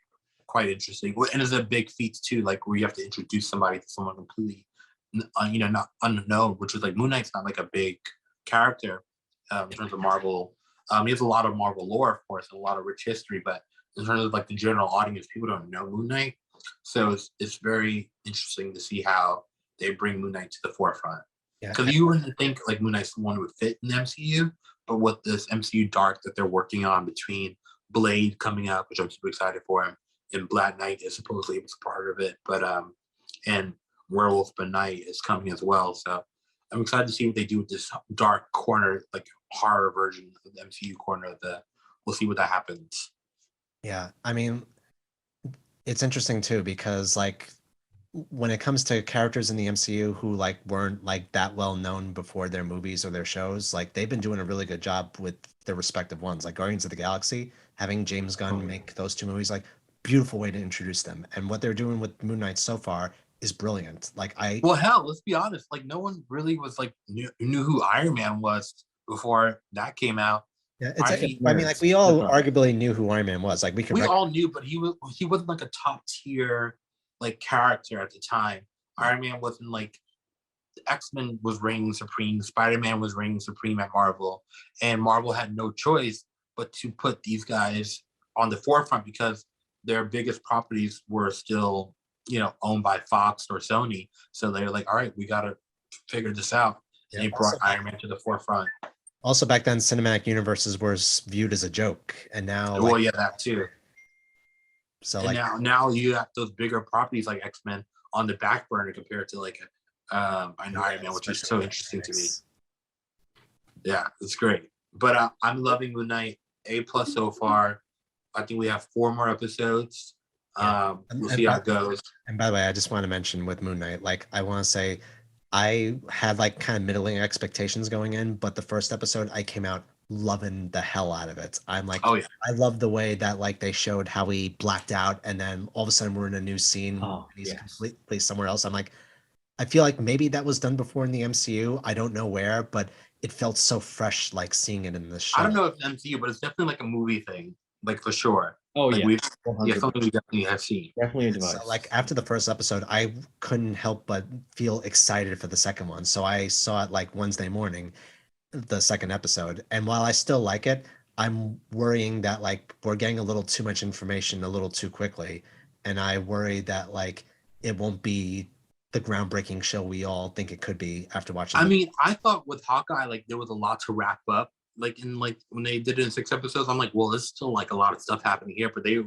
quite interesting. And it's a big feat too, like where you have to introduce somebody to someone completely, not unknown, which is like Moon Knight's not like a big character in terms of Marvel. He has a lot of Marvel lore, of course, and a lot of rich history, but in terms of like the general audience, people don't know Moon Knight. So it's very interesting to see how they bring Moon Knight to the forefront. Because you wouldn't think like Moon Knight's the one who would fit in the MCU, but with this MCU dark that they're working on between Blade coming up, which I'm super excited for him, and Black Knight is supposedly a part of it, but and Werewolf by Night is coming as well. So I'm excited to see what they do with this dark corner, like horror version of the MCU corner of we'll see what that happens. Yeah, I mean, it's interesting too because like when it comes to characters in the MCU who like weren't like that well known before their movies or their shows, like they've been doing a really good job with their respective ones. Like Guardians of the Galaxy, having James Gunn make those 2 movies, like beautiful way to introduce them. And what they're doing with Moon Knight so far is brilliant. Like hell, let's be honest, like no one really was like knew who Iron Man was before that came out. Yeah, I mean, like we all arguably knew who Iron Man was. Like we all knew, but he wasn't like a top tier like character at the time. Iron Man wasn't like X-Men was reigning supreme. Spider-Man was reigning supreme at Marvel, and Marvel had no choice but to put these guys on the forefront because their biggest properties were still, owned by Fox or Sony. So they're like, all right, we got to figure this out. And Yeah, they brought Iron Man to the forefront. Also, back then, cinematic universes were viewed as a joke, and now, Well, yeah, that too. So and like now you have those bigger properties like X-Men on the back burner compared to like an Iron Man, which is so interesting to me. Yeah, it's great. But I'm loving Moon Knight. A+ so far. I think we have 4 more episodes. We'll see how it goes. And by the way, I just want to mention with Moon Knight, like I want to say, I had like kind of middling expectations going in, but the first episode I came out loving the hell out of it. I'm like, oh yeah, I love the way that like they showed how he blacked out, and then all of a sudden we're in a new scene. Oh, and he's yes. completely somewhere else. I'm like, I feel like maybe that was done before in the MCU. I don't know where, but it felt so fresh, like seeing it in the show. I don't know if MCU, but it's definitely like a movie thing, like for sure. Oh like yeah, something we definitely have seen. Definitely a device. So, like after the first episode, I couldn't help but feel excited for the second one. So I saw it like Wednesday morning, the second episode. And while I still like it, I'm worrying that like we're getting a little too much information a little too quickly. And I worry that like it won't be the groundbreaking show we all think it could be after watching. I mean, I thought with Hawkeye, like there was a lot to wrap up. Like when they did it in 6 episodes, I'm like, well, there's still like a lot of stuff happening here, but they,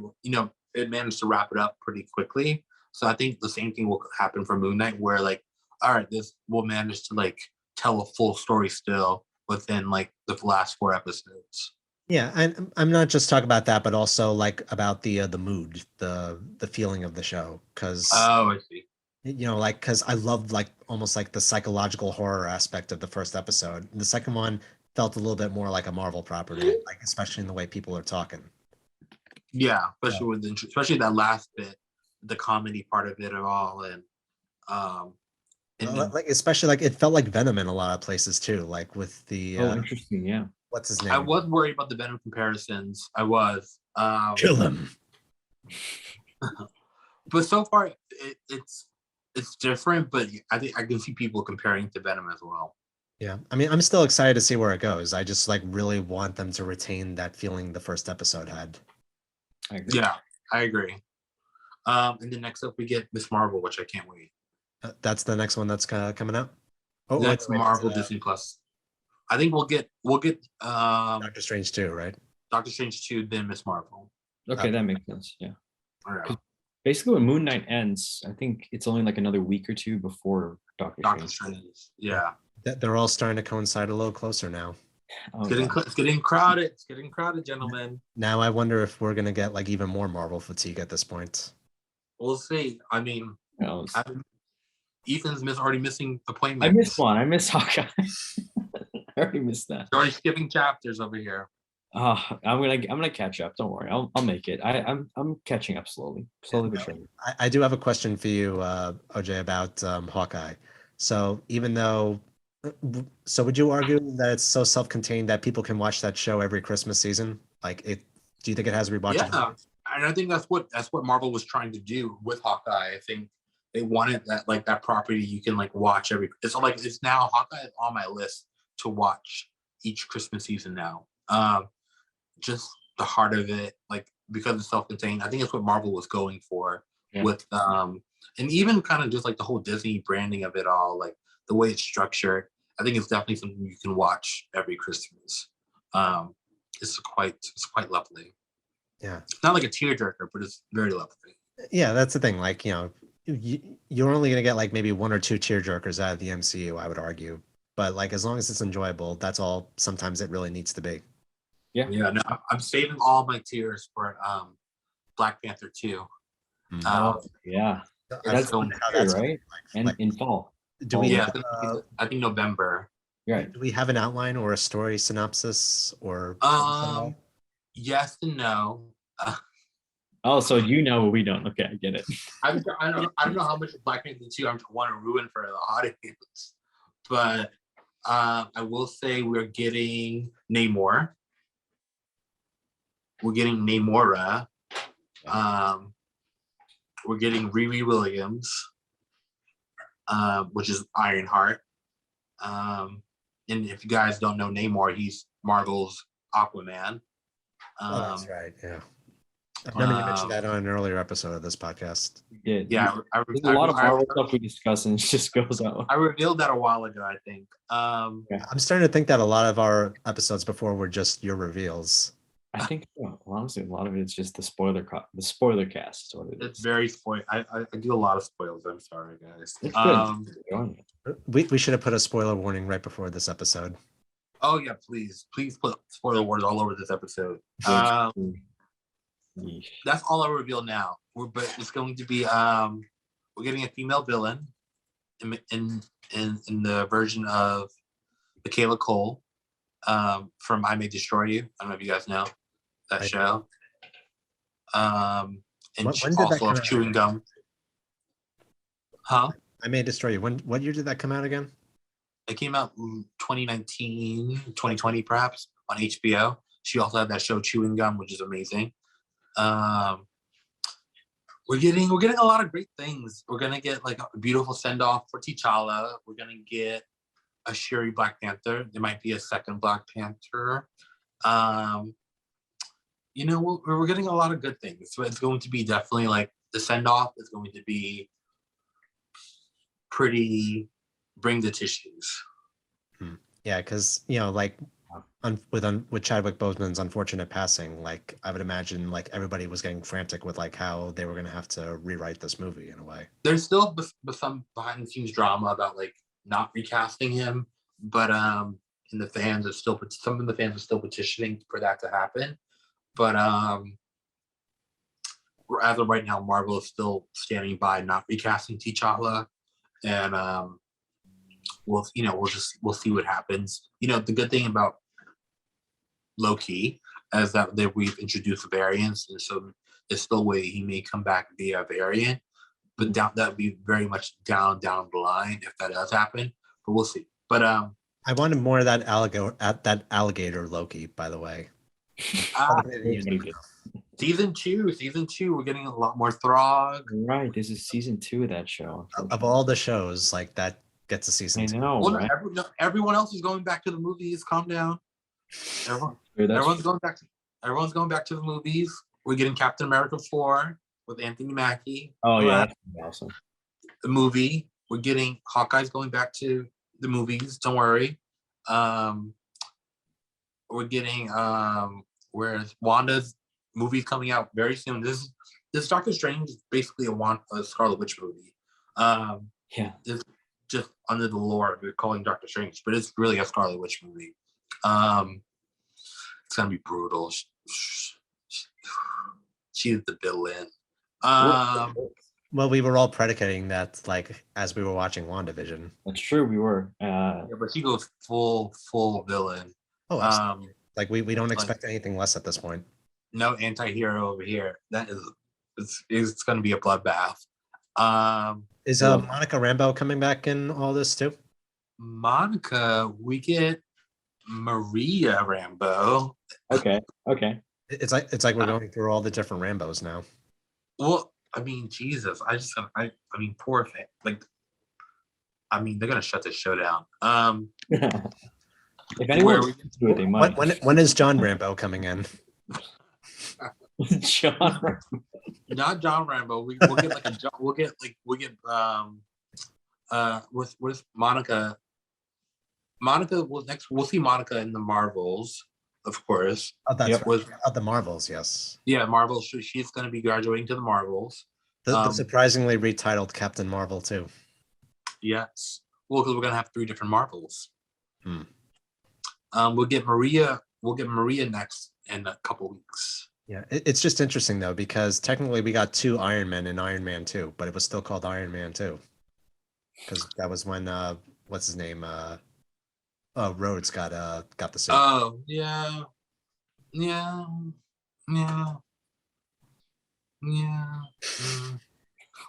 it managed to wrap it up pretty quickly. So I think the same thing will happen for Moon Knight, where like, all right, this will manage to like tell a full story still within like the last 4 episodes. Yeah, and I'm not just talking about that, but also like about the mood, the feeling of the show, because I see. Like because I loved like almost like the psychological horror aspect of the first episode. The second one felt a little bit more like a Marvel property, like especially in the way people are talking. Yeah, especially that last bit, the comedy part of it all, and like especially like it felt like Venom in a lot of places too, like with the interesting, yeah. What's his name? I was worried about the Venom comparisons. I was. Kill him. But so far, it's different. But I think I can see people comparing to Venom as well. Yeah, I mean, I'm still excited to see where it goes. I just like really want them to retain that feeling the first episode had. I agree. Yeah, I agree. And then next up we get Miss Marvel, which I can't wait. That's the next one that's coming out. Oh, that's Marvel Disney Plus. I think we'll get Doctor Strange 2, right? Doctor Strange 2, then Miss Marvel. Okay, that makes sense. Yeah. All right. Basically, when Moon Knight ends, I think it's only like another week or 2 before Doctor Strange. Yeah. They're all starting to coincide a little closer now. It's getting crowded. It's getting crowded, gentlemen. Now I wonder if we're gonna get like even more Marvel fatigue at this point. We'll see. I mean, Ethan's already missing appointments. I missed one. I missed Hawkeye. I already missed that. You're already skipping chapters over here. I'm gonna catch up. Don't worry. I'll make it. I'm catching up slowly but surely. I do have a question for you, OJ, about Hawkeye. So would you argue that it's so self-contained that people can watch that show every Christmas season? Like it, do you think it has rewatchability? Yeah, and I think that's what Marvel was trying to do with Hawkeye. I think they wanted that property you can like watch every. It's now Hawkeye is on my list to watch each Christmas season now. Just the heart of it, like because it's self-contained. I think it's what Marvel was going for with and even kind of just like the whole Disney branding of it all, like the way it's structured. I think it's definitely something you can watch every Christmas. It's quite lovely. Yeah, it's not like a tearjerker, but it's very lovely. Yeah, that's the thing. Like you're only gonna get like maybe 1 or 2 tearjerkers out of the MCU, I would argue. But like as long as it's enjoyable, that's all. Sometimes it really needs to be. Yeah. No, I'm saving all my tears for Black Panther 2. Yeah, that's going right. And in fall. Do we? I think November. Right. Do we have an outline or a story synopsis or? Yes and no. So but we don't. Okay, I get it. I don't know how much Black Panther 2 I want to ruin for the audience, but I will say we're getting Namor. We're getting Namora. We're getting Riri Williams, which is Ironheart. And if you guys don't know Namor, he's Marvel's Aquaman. That's right. Yeah. I remember you mentioned that on an earlier episode of this podcast. Yeah, I, there's a lot of Marvel stuff we discuss and it just goes out. I revealed that a while ago, I think. I'm starting to think that a lot of our episodes before were just your reveals. I think honestly, a lot of it's just the spoiler cast. Is what it It's is. very spoil. I do a lot of spoils. I'm sorry, guys. It's good. We should have put a spoiler warning right before this episode. Oh yeah, please put spoiler words all over this episode. Yeesh. That's all I reveal now. But it's going to be we're getting a female villain in the version of Michaela Cole from I May Destroy You. I don't know if you guys know that show. And When she did that also come of out? Chewing Gum. Huh? I May Destroy You. What year did that come out again? It came out in 2019, 2020 perhaps on HBO. She also had that show Chewing Gum, which is amazing. We're getting a lot of great things. We're gonna get like a beautiful send off for T'Challa. We're gonna get a Shuri Black Panther. There might be a second Black Panther. You know, we're getting a lot of good things. So it's going to be definitely like the send off is going to be pretty. Bring the tissues. Yeah, because like with Chadwick Boseman's unfortunate passing, like I would imagine like everybody was getting frantic with like how they were gonna have to rewrite this movie in a way. There's still some behind the scenes drama about like not recasting him, but some of the fans are still petitioning for that to happen. But as of right now, Marvel is still standing by not recasting T'Challa, and we'll see what happens. The good thing about Loki is that we've introduced variants, and so there's still a way he may come back via variant, but that would be very much down the line if that does happen. But we'll see. But I wanted more of that alligator Loki, by the way. Season two, we're getting a lot more Throg. Right, this is season 2 of that show. Of all the shows, like that gets a season 2. I know. Well, right? everyone else is going back to the movies. Calm down. Everyone's going back to the movies. We're getting Captain America 4 with Anthony Mackie. Oh yeah, that's awesome. The movie. We're getting Hawkeye's going back to the movies. Don't worry. We're getting whereas Wanda's movie's coming out very soon. This Doctor Strange is basically a Scarlet Witch movie. Yeah. It's just under the lore we're calling Doctor Strange, but it's really a Scarlet Witch movie. It's gonna be brutal. She's the villain. Well, we were all predicating that like as we were watching WandaVision. That's true. We were. Yeah, but she goes full villain. Oh, absolutely. Like we don't expect anything less at this point. No anti-hero over here. That is it's gonna be a bloodbath. Is Monica Rambeau coming back in all this too? Monica, we get Maria Rambeau. Okay. It's like we're going through all the different Rambos now. Well, I mean, Jesus, I mean, poor thing. Like, I mean, they're gonna shut this show down. If anyone do it, they might. When is John Rambeau coming in? John. Not John Rambo. We'll get like with Monica. Monica will next. We'll see Monica in the Marvels, of course. Oh, that's right. Of the Marvels, yes. Yeah, Marvels. She's going to be graduating to the Marvels. The surprisingly retitled Captain Marvel too. Yes. Well, because we're going to have 3 different Marvels. We'll get Maria. We'll get Maria next in a couple weeks. Yeah, it's just interesting though because technically we got 2 Iron Men in Iron Man 2, but it was still called Iron Man 2 because that was when what's his name Rhodes got the suit. Oh yeah.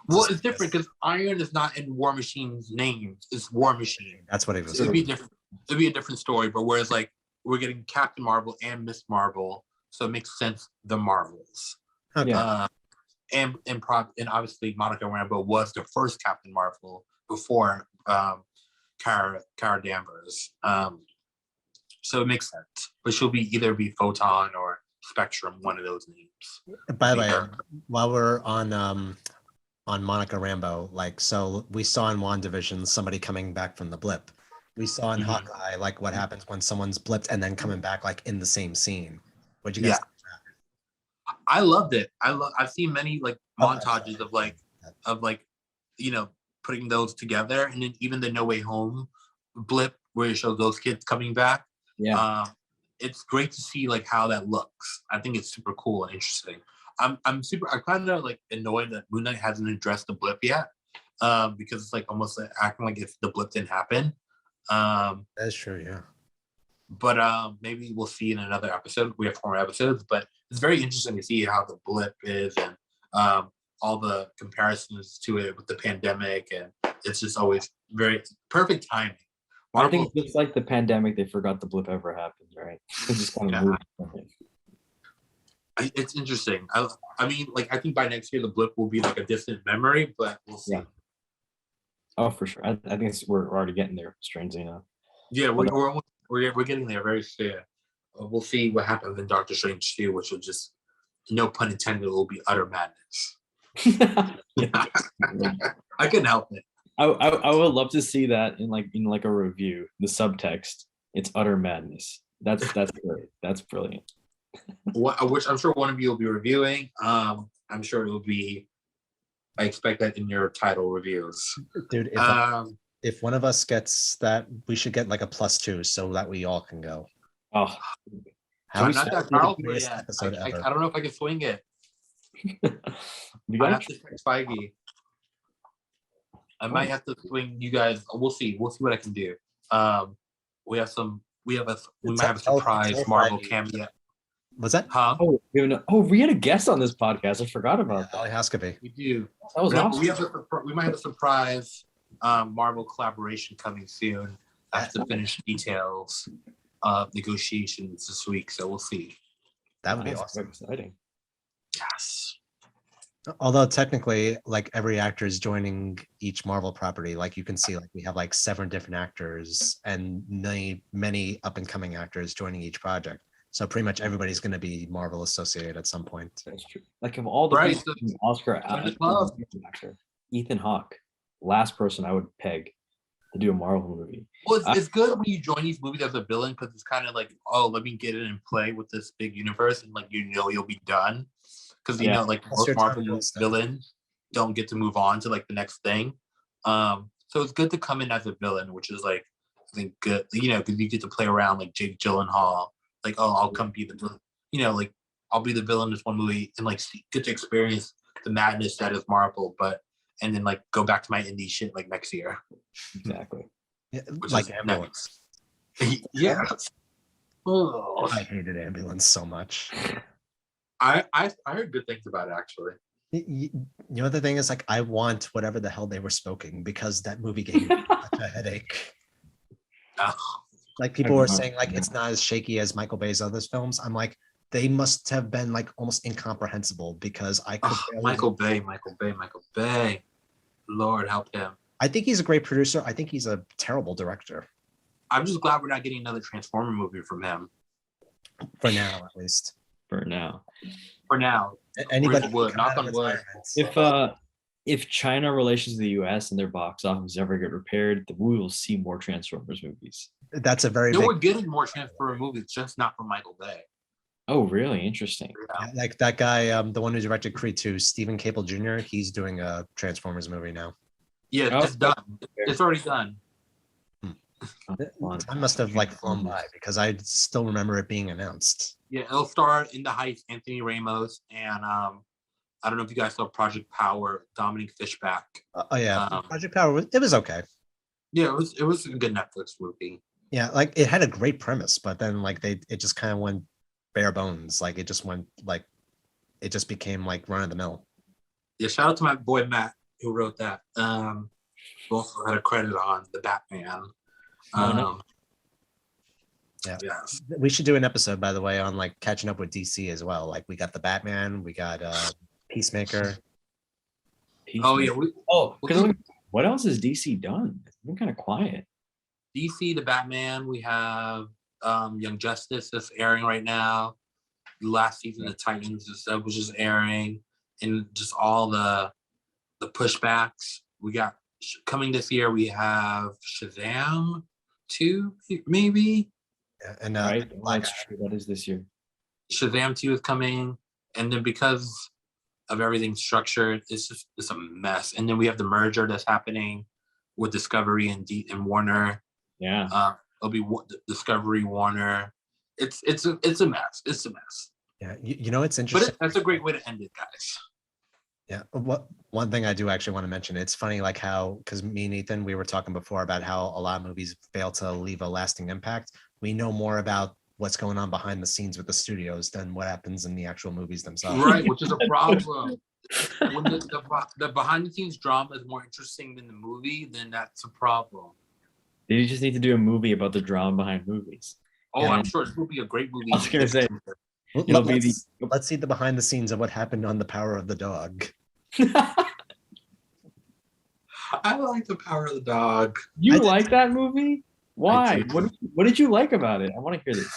Well, it's different because Iron is not in War Machine's name. It's War Machine. That's what it was. It'd be different. It'd be a different story. But whereas like we're getting Captain Marvel and Miss Marvel, so it makes sense. The Marvels. Okay. And obviously Monica Rambeau was the first Captain Marvel before Cara Danvers. So it makes sense. But she'll either be Photon or spectrum one of those names. By the way, Yeah. while we're on Monica Rambeau, like, so we saw in WandaVision somebody coming back from the blip. We saw in Mhm. Hawkeye like what happens when someone's blipped and then coming back like in the same scene. What'd you Yeah. guys? I loved it. I've seen many like Oh, montages of like you know, putting those together, and then even the No Way Home blip where it shows those kids coming back. Yeah. It's great to see like how that looks. I think it's super cool and interesting. I'm kind of like annoyed that Moon Knight hasn't addressed the blip yet, because it's like almost like acting like if the blip didn't happen. That's true, yeah. But maybe we'll see in another episode. We have 4 episodes, but it's very interesting to see how the blip is and all the comparisons to it with the pandemic, and it's just always very perfect timing. I think just like the pandemic, they forgot the blip ever happened, right? It just kind of moved from it. It's interesting. I mean, like I think by next year the blip will be like a distant memory, but we'll see. Yeah. Oh, for sure. I think we're already getting there, strangely enough. Yeah, we're getting there very soon. We'll see what happens in Doctor Strange 2, which will just, no pun intended, will be utter madness. I couldn't help it. I would love to see that in like a review. The subtext, it's utter madness. That's great. That's brilliant. Which I'm sure one of you will be reviewing. I'm sure it will be. I expect that in your title reviews, dude. If one of us gets that, we should get like a +2 so that we all can go. Oh, I'm not that powerful yet. I don't know if I can swing it. I have to text Feige. I might have to swing you guys. We'll see. We'll see what I can do. We might have a surprise Marvel cameo. Was that? Huh? We had a guest on this podcast. I forgot about that. Ali Haskaby. We do. That was awesome. We might have a surprise Marvel collaboration coming soon. I have to finish details of negotiations this week, so we'll see. That would be awesome. Exciting. Yes. Although technically, like every actor is joining each Marvel property. Like you can see, like we have like 7 different actors and many up and coming actors joining each project. So pretty much everybody's going to be Marvel associated at some point. That's true. Like of all the people, Oscar actor, Ethan Hawke, last person I would peg to do a Marvel movie. Well, it's good when you join these movies as a villain because it's kind of like, oh, let me get in and play with this big universe, and like you'll be done. Because you know, like most Marvel villains don't get to move on to like the next thing. So it's good to come in as a villain, which is like I think good, because you get to play around like Jake Gyllenhaal. Like, oh, I'll come be the, like I'll be the villain in this one movie and like get to experience the madness that is Marvel, and then like go back to my indie shit like next year. Exactly. Yeah, like Ambulance. Yeah. Oh, I hated Ambulance so much. I heard good things about it actually. You know, the thing is, like, I want whatever the hell they were smoking because that movie gave me such a headache. Like people were saying, like it's not as shaky as Michael Bay's other films. I'm like, they must have been like almost incomprehensible because I could. Michael Bay. Lord help him. I think he's a great producer. I think he's a terrible director. I'm just glad we're not getting another Transformer movie from him. For now, at least. For now. Anybody would knock on wood. If China relations to the US and their box office ever get repaired, then we will see more Transformers movies. That's a very we're getting more Transformer movies, just not from Michael Bay. Oh, really? Interesting. Yeah, like that guy, the one who directed Creed 2, Stephen Cable Jr., he's doing a Transformers movie now. Yeah, it's done. It's already done. Time must have like flown by because I still remember it being announced. Yeah, it'll star in the Heights, Anthony Ramos, and I don't know if you guys saw Project Power, Dominique Fishback. Project Power it was okay. Yeah, it was a good Netflix movie. Yeah, like it had a great premise, but then like it just kind of went bare bones. Like it just became like run of the mill. Yeah, shout out to my boy Matt who wrote that. Who also had a credit on the Batman. Yeah. Yes. We should do an episode, by the way, on like catching up with DC as well. Like we got the Batman, we got Peacemaker. Oh yeah. What else has DC done? It's been kind of quiet. DC, the Batman. We have Young Justice that's airing right now. last season of Titans and stuff was just airing, and just all the pushbacks we got coming this year. We have Shazam 2, maybe. Yeah, and Right, that's true. That is this year. Shazam 2 is coming, and then because of everything structured, it's a mess. And then we have the merger that's happening with Discovery and Warner. Yeah. It'll be Discovery, Warner. It's a mess. It's a mess. Yeah, you know, it's interesting. But that's a great way to end it, guys. Yeah. One thing I do actually want to mention, it's funny, like how, because me and Ethan, we were talking before about how a lot of movies fail to leave a lasting impact. We know more about what's going on behind the scenes with the studios than what happens in the actual movies themselves. Right, which is a problem. When the behind the scenes drama is more interesting than the movie, then that's a problem. You just need to do a movie about the drama behind movies. Oh, Yeah. I'm sure this will be a great movie. I was gonna say, Let's see the behind the scenes of what happened on The Power of the Dog. I like The Power of the Dog. You like that movie? Why? What did you like about it? I want to hear this.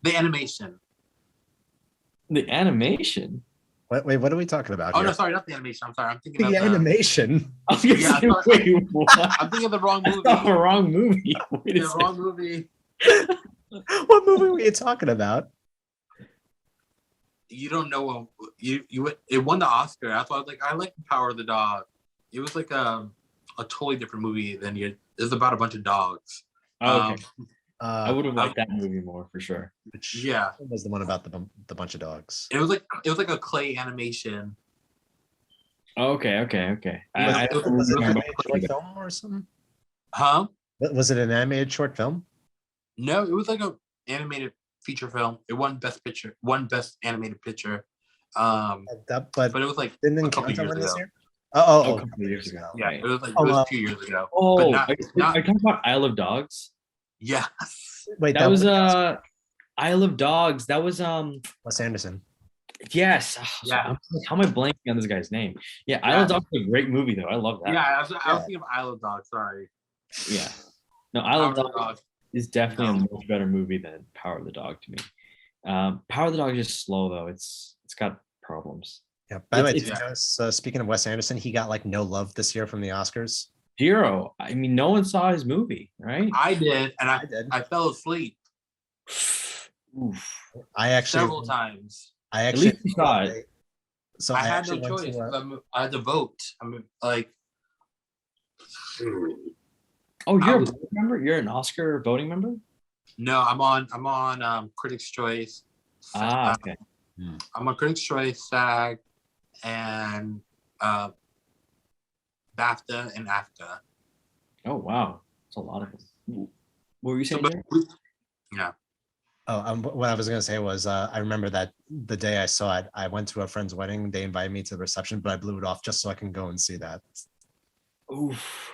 The animation. The animation? Wait, what are we talking about? Oh here? no, sorry, not the animation. I'm sorry. I'm thinking The of animation. I was gonna Yeah, say, wait, what? I'm thinking of the wrong movie. That's the wrong movie. Wait a The second. wrong movie. What movie were you talking about? You don't know it won the Oscar. That's why I was like, I like The Power of the Dog. It was like a totally different movie than you. It's about a bunch of dogs. Oh, okay. I would have Uh, liked that movie more for sure. which Yeah. was the one about the bunch of dogs. It was like a clay animation. Oh, okay. Was I it don't an remember animated much short of it. film or something? Huh? Was it an animated short film? No, it was like a animated feature film. It won best picture, won best animated picture. But But it was like didn't a it couple count on years this ago. year? Oh, Oh, a couple of years ago. Yeah, Right. it was like Oh, it was a few years ago. Oh, But not- are you talking about Isle of Dogs? Yes. wait, That was was Isle of Dogs. That was Wes Anderson. yes. Yeah. How am I blanking on this guy's name? Yeah, Isle of Dogs is a great movie though. I love that. Yeah, I was thinking of Isle of Dogs. Sorry. Yeah. No, Isle of Power of the Dogs Dog. is definitely No. a much better movie than Power of the Dog to me. Power of the Dog is just slow though. It's got problems. Yeah. By the way, It's- did you notice, speaking of Wes Anderson, he got like no love this year from the Oscars. Zero. I mean, no one saw his movie, right? I did, and I did. I fell asleep Oof. I actually, several times. I At actually, least you saw it. So I I had no actually went choice. to, I had to vote. I mean, like, Oh, I you're a was- voting member? You're an Oscar voting member? no, I'm on Critics' Choice. Ah, okay. I'm on Critics' Choice, SAG, and BAFTA and AFTA. Oh wow, that's a lot of them. What were you saying? Jared? Yeah. what I was gonna say was, I remember that the day I saw it, I went to a friend's wedding. They invited me to the reception, but I blew it off just so I can go and see that. Oof.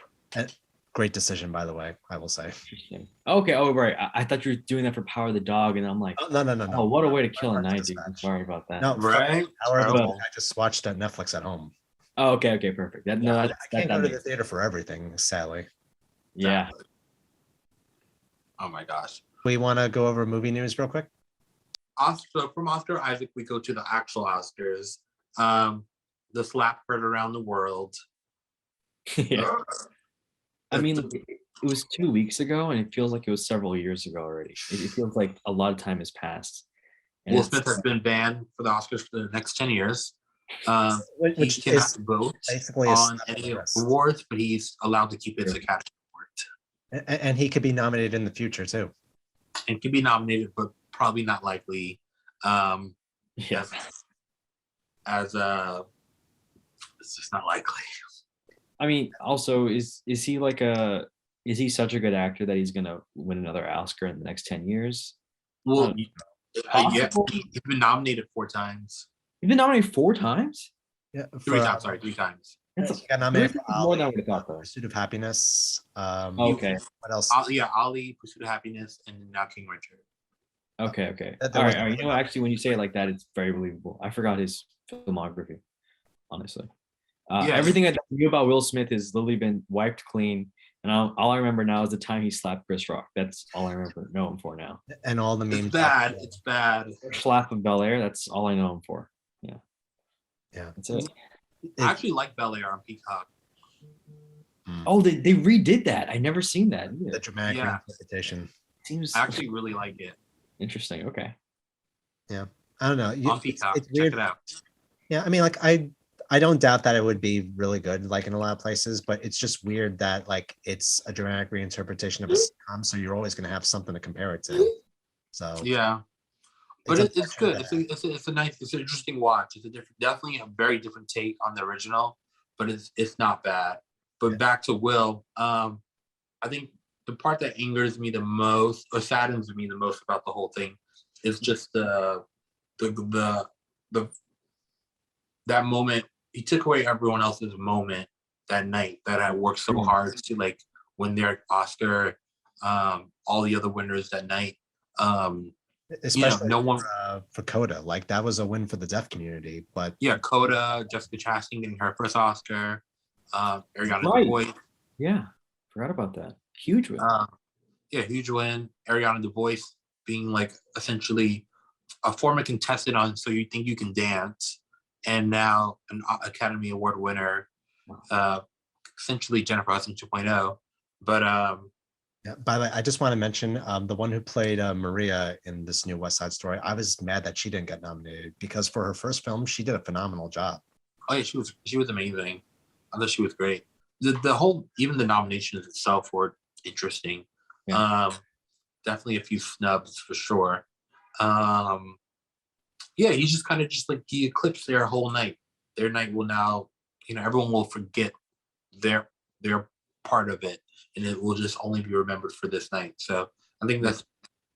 Great decision, by the way, I will say. Interesting. Okay. Oh, right. I thought you were doing that for Power of the Dog, and I'm like, Oh, no. oh, what a way to kill a Heart night, dude. I'm Dispatch. sorry about that. No, Right? However, Terrible. I just watched it on Netflix at home. Oh, okay. Perfect. That, no, I that, can't that go to makes- the theater for everything, sadly. yeah. Oh my gosh. We want to go over movie news real quick. So from Oscar Isaac, we go to the actual Oscars. The slap heard around the world. Yeah. I mean, it was 2 weeks ago, and it feels like it was several years ago already. It feels like a lot of time has passed. And Will it's- Smith has been banned for the Oscars for the next 10 years. Which He cannot is vote basically a on slap on any the wrist. awards, but he's allowed to keep his Academy Award. And he could be nominated in the future too. And can be nominated, but probably not likely. yeah. As it's just not likely. I mean, also, is he like is he such a good actor that he's gonna win another Oscar in the next 10 years? Well, yeah, possible. he's been nominated 4 times. He's been nominated 4 times. Yeah, 3 times, sorry, 3 times. That's he got nominated for more than I Ali, would have thought, though. Pursuit of Happiness. Okay. What else? Ali, Pursuit of Happiness, and now King Richard. Okay. That All was- right. You know, actually, when you say it like that, it's very believable. I forgot his filmography, honestly. Yeah. Everything I knew about Will Smith has literally been wiped clean, and And all I remember now is the time he slapped Chris Rock. That's all I remember know him for now. And all the memes. It's bad. It's bad. Slap of Bel Air. That's all I know him for. Yeah. Yeah. That's it. I actually like Bel Air on Peacock. Oh, they redid that. I never seen that either. The dramatic reinterpretation. Seems I actually really like it. interesting. Okay. Yeah. I don't know. On Peacock. It's weird. Check it out. Yeah, I mean, like I don't doubt that it would be really good, like in a lot of places, but it's just weird that like it's a dramatic reinterpretation of a sitcom, so you're always going to have something to compare it to. So yeah, but it's good. It's a nice, it's an interesting watch. It's definitely a very different take on the original, but it's not bad. But back to Will, I think the part that angers me the most or saddens me the most about the whole thing is just the that moment. He took away everyone else's moment that night that I worked so hard to like win their Oscar, all the other winners that night. especially no one for Coda, like that was a win for the deaf community. But Coda, Jessica Chastain getting her first Oscar, Ariana DeBose. Yeah, forgot about that. Huge win. Huge win. Ariana DeBose being like essentially a former contestant on So You Think You Can Dance, and now an Academy Award winner, essentially Jennifer Hudson 2.0. But by the way, I just want to mention the one who played Maria in this new West Side Story. I was mad that she didn't get nominated because for her first film, she did a phenomenal job. Oh yeah, she was amazing. I thought she was great. The whole, even the nominations itself were interesting. Yeah. Definitely a few snubs for sure. He just kind of just like he eclipsed their whole night. Their night will now, everyone will forget their part of it, and it will just only be remembered for this night. So I think that's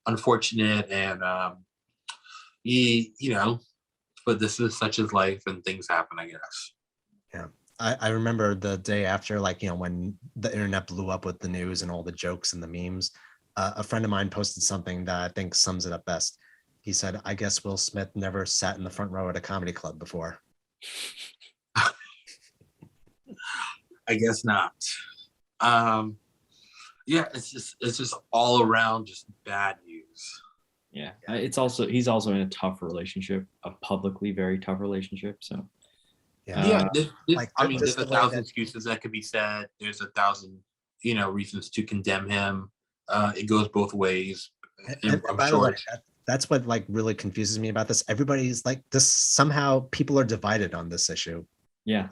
unfortunate, and but this is such as life, and things happen, I guess. Yeah. I remember the day after, when the internet blew up with the news and all the jokes and the memes, a friend of mine posted something that I think sums it up best. He said, I guess Will Smith never sat in the front row at a comedy club before. I guess not. It's just all around just bad news. Yeah. He's also in a tough relationship, a publicly very tough relationship. So there's 1,000 excuses that could be said. There's 1,000, reasons to condemn him. It goes both ways. And by the way, that's what really confuses me about this. Everybody's like this. Somehow people are divided on this issue. Yeah.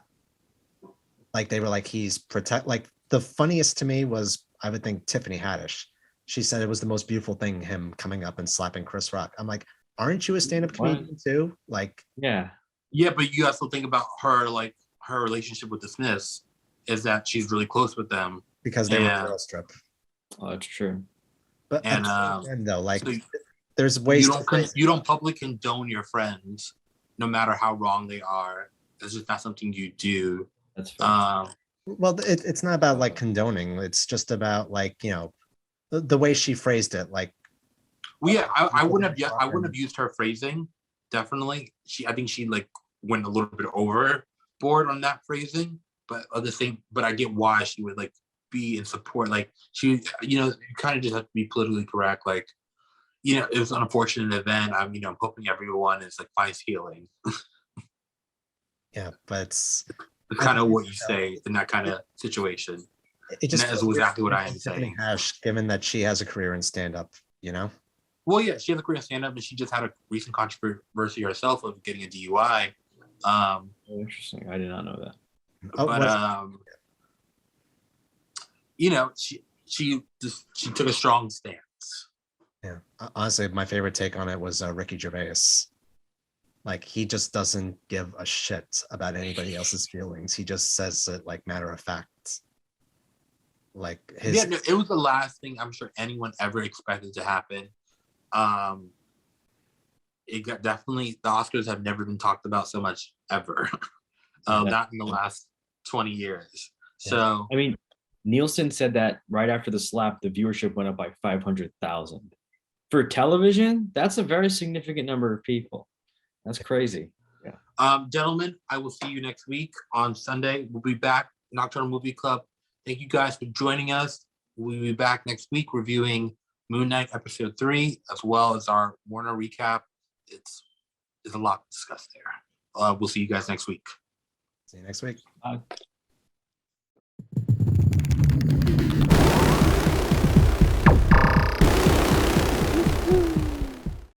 Like they were like, he's the funniest to me was, I would think, Tiffany Haddish. She said it was the most beautiful thing, him coming up and slapping Chris Rock. I'm like, aren't you a stand-up comedian too? Yeah, but you also think about her, like her relationship with the Smiths is that she's really close with them because they were a girl strip. Oh, that's true. But so there's ways you don't publicly condone your friends, no matter how wrong they are. It's just not something you do. That's fair. Well, it's not about condoning. It's just about the way she phrased it. I wouldn't have used her phrasing. Definitely, I think she went a little bit overboard on that phrasing. But but I get why she would be in support. You kind of just have to be politically correct. It was an unfortunate event. I'm hoping everyone finds healing. Yeah, but it's kind of what you say in that kind of situation. That is exactly what I am saying. Given that she has a career in stand-up, Well, yeah, she has a career in stand-up, and she just had a recent controversy herself of getting a DUI. Interesting. I did not know that. She took a strong stance. Yeah, honestly, my favorite take on it was Ricky Gervais. He just doesn't give a shit about anybody else's feelings. He just says it matter of fact. It was the last thing I'm sure anyone ever expected to happen. It got definitely, the Oscars have never been talked about so much ever. Not in the last 20 years. So I mean, Nielsen said that right after the slap, the viewership went up by 500,000. For television, that's a very significant number of people. That's crazy. Yeah. Gentlemen, I will see you next week on Sunday. We'll be back, Nocturnal Movie Club, Thank you guys for joining us. We'll be back next week reviewing Moon Knight episode 3, as well as our Warner recap. It's a lot to discuss there. We'll see you guys next week. See you next week. Bye.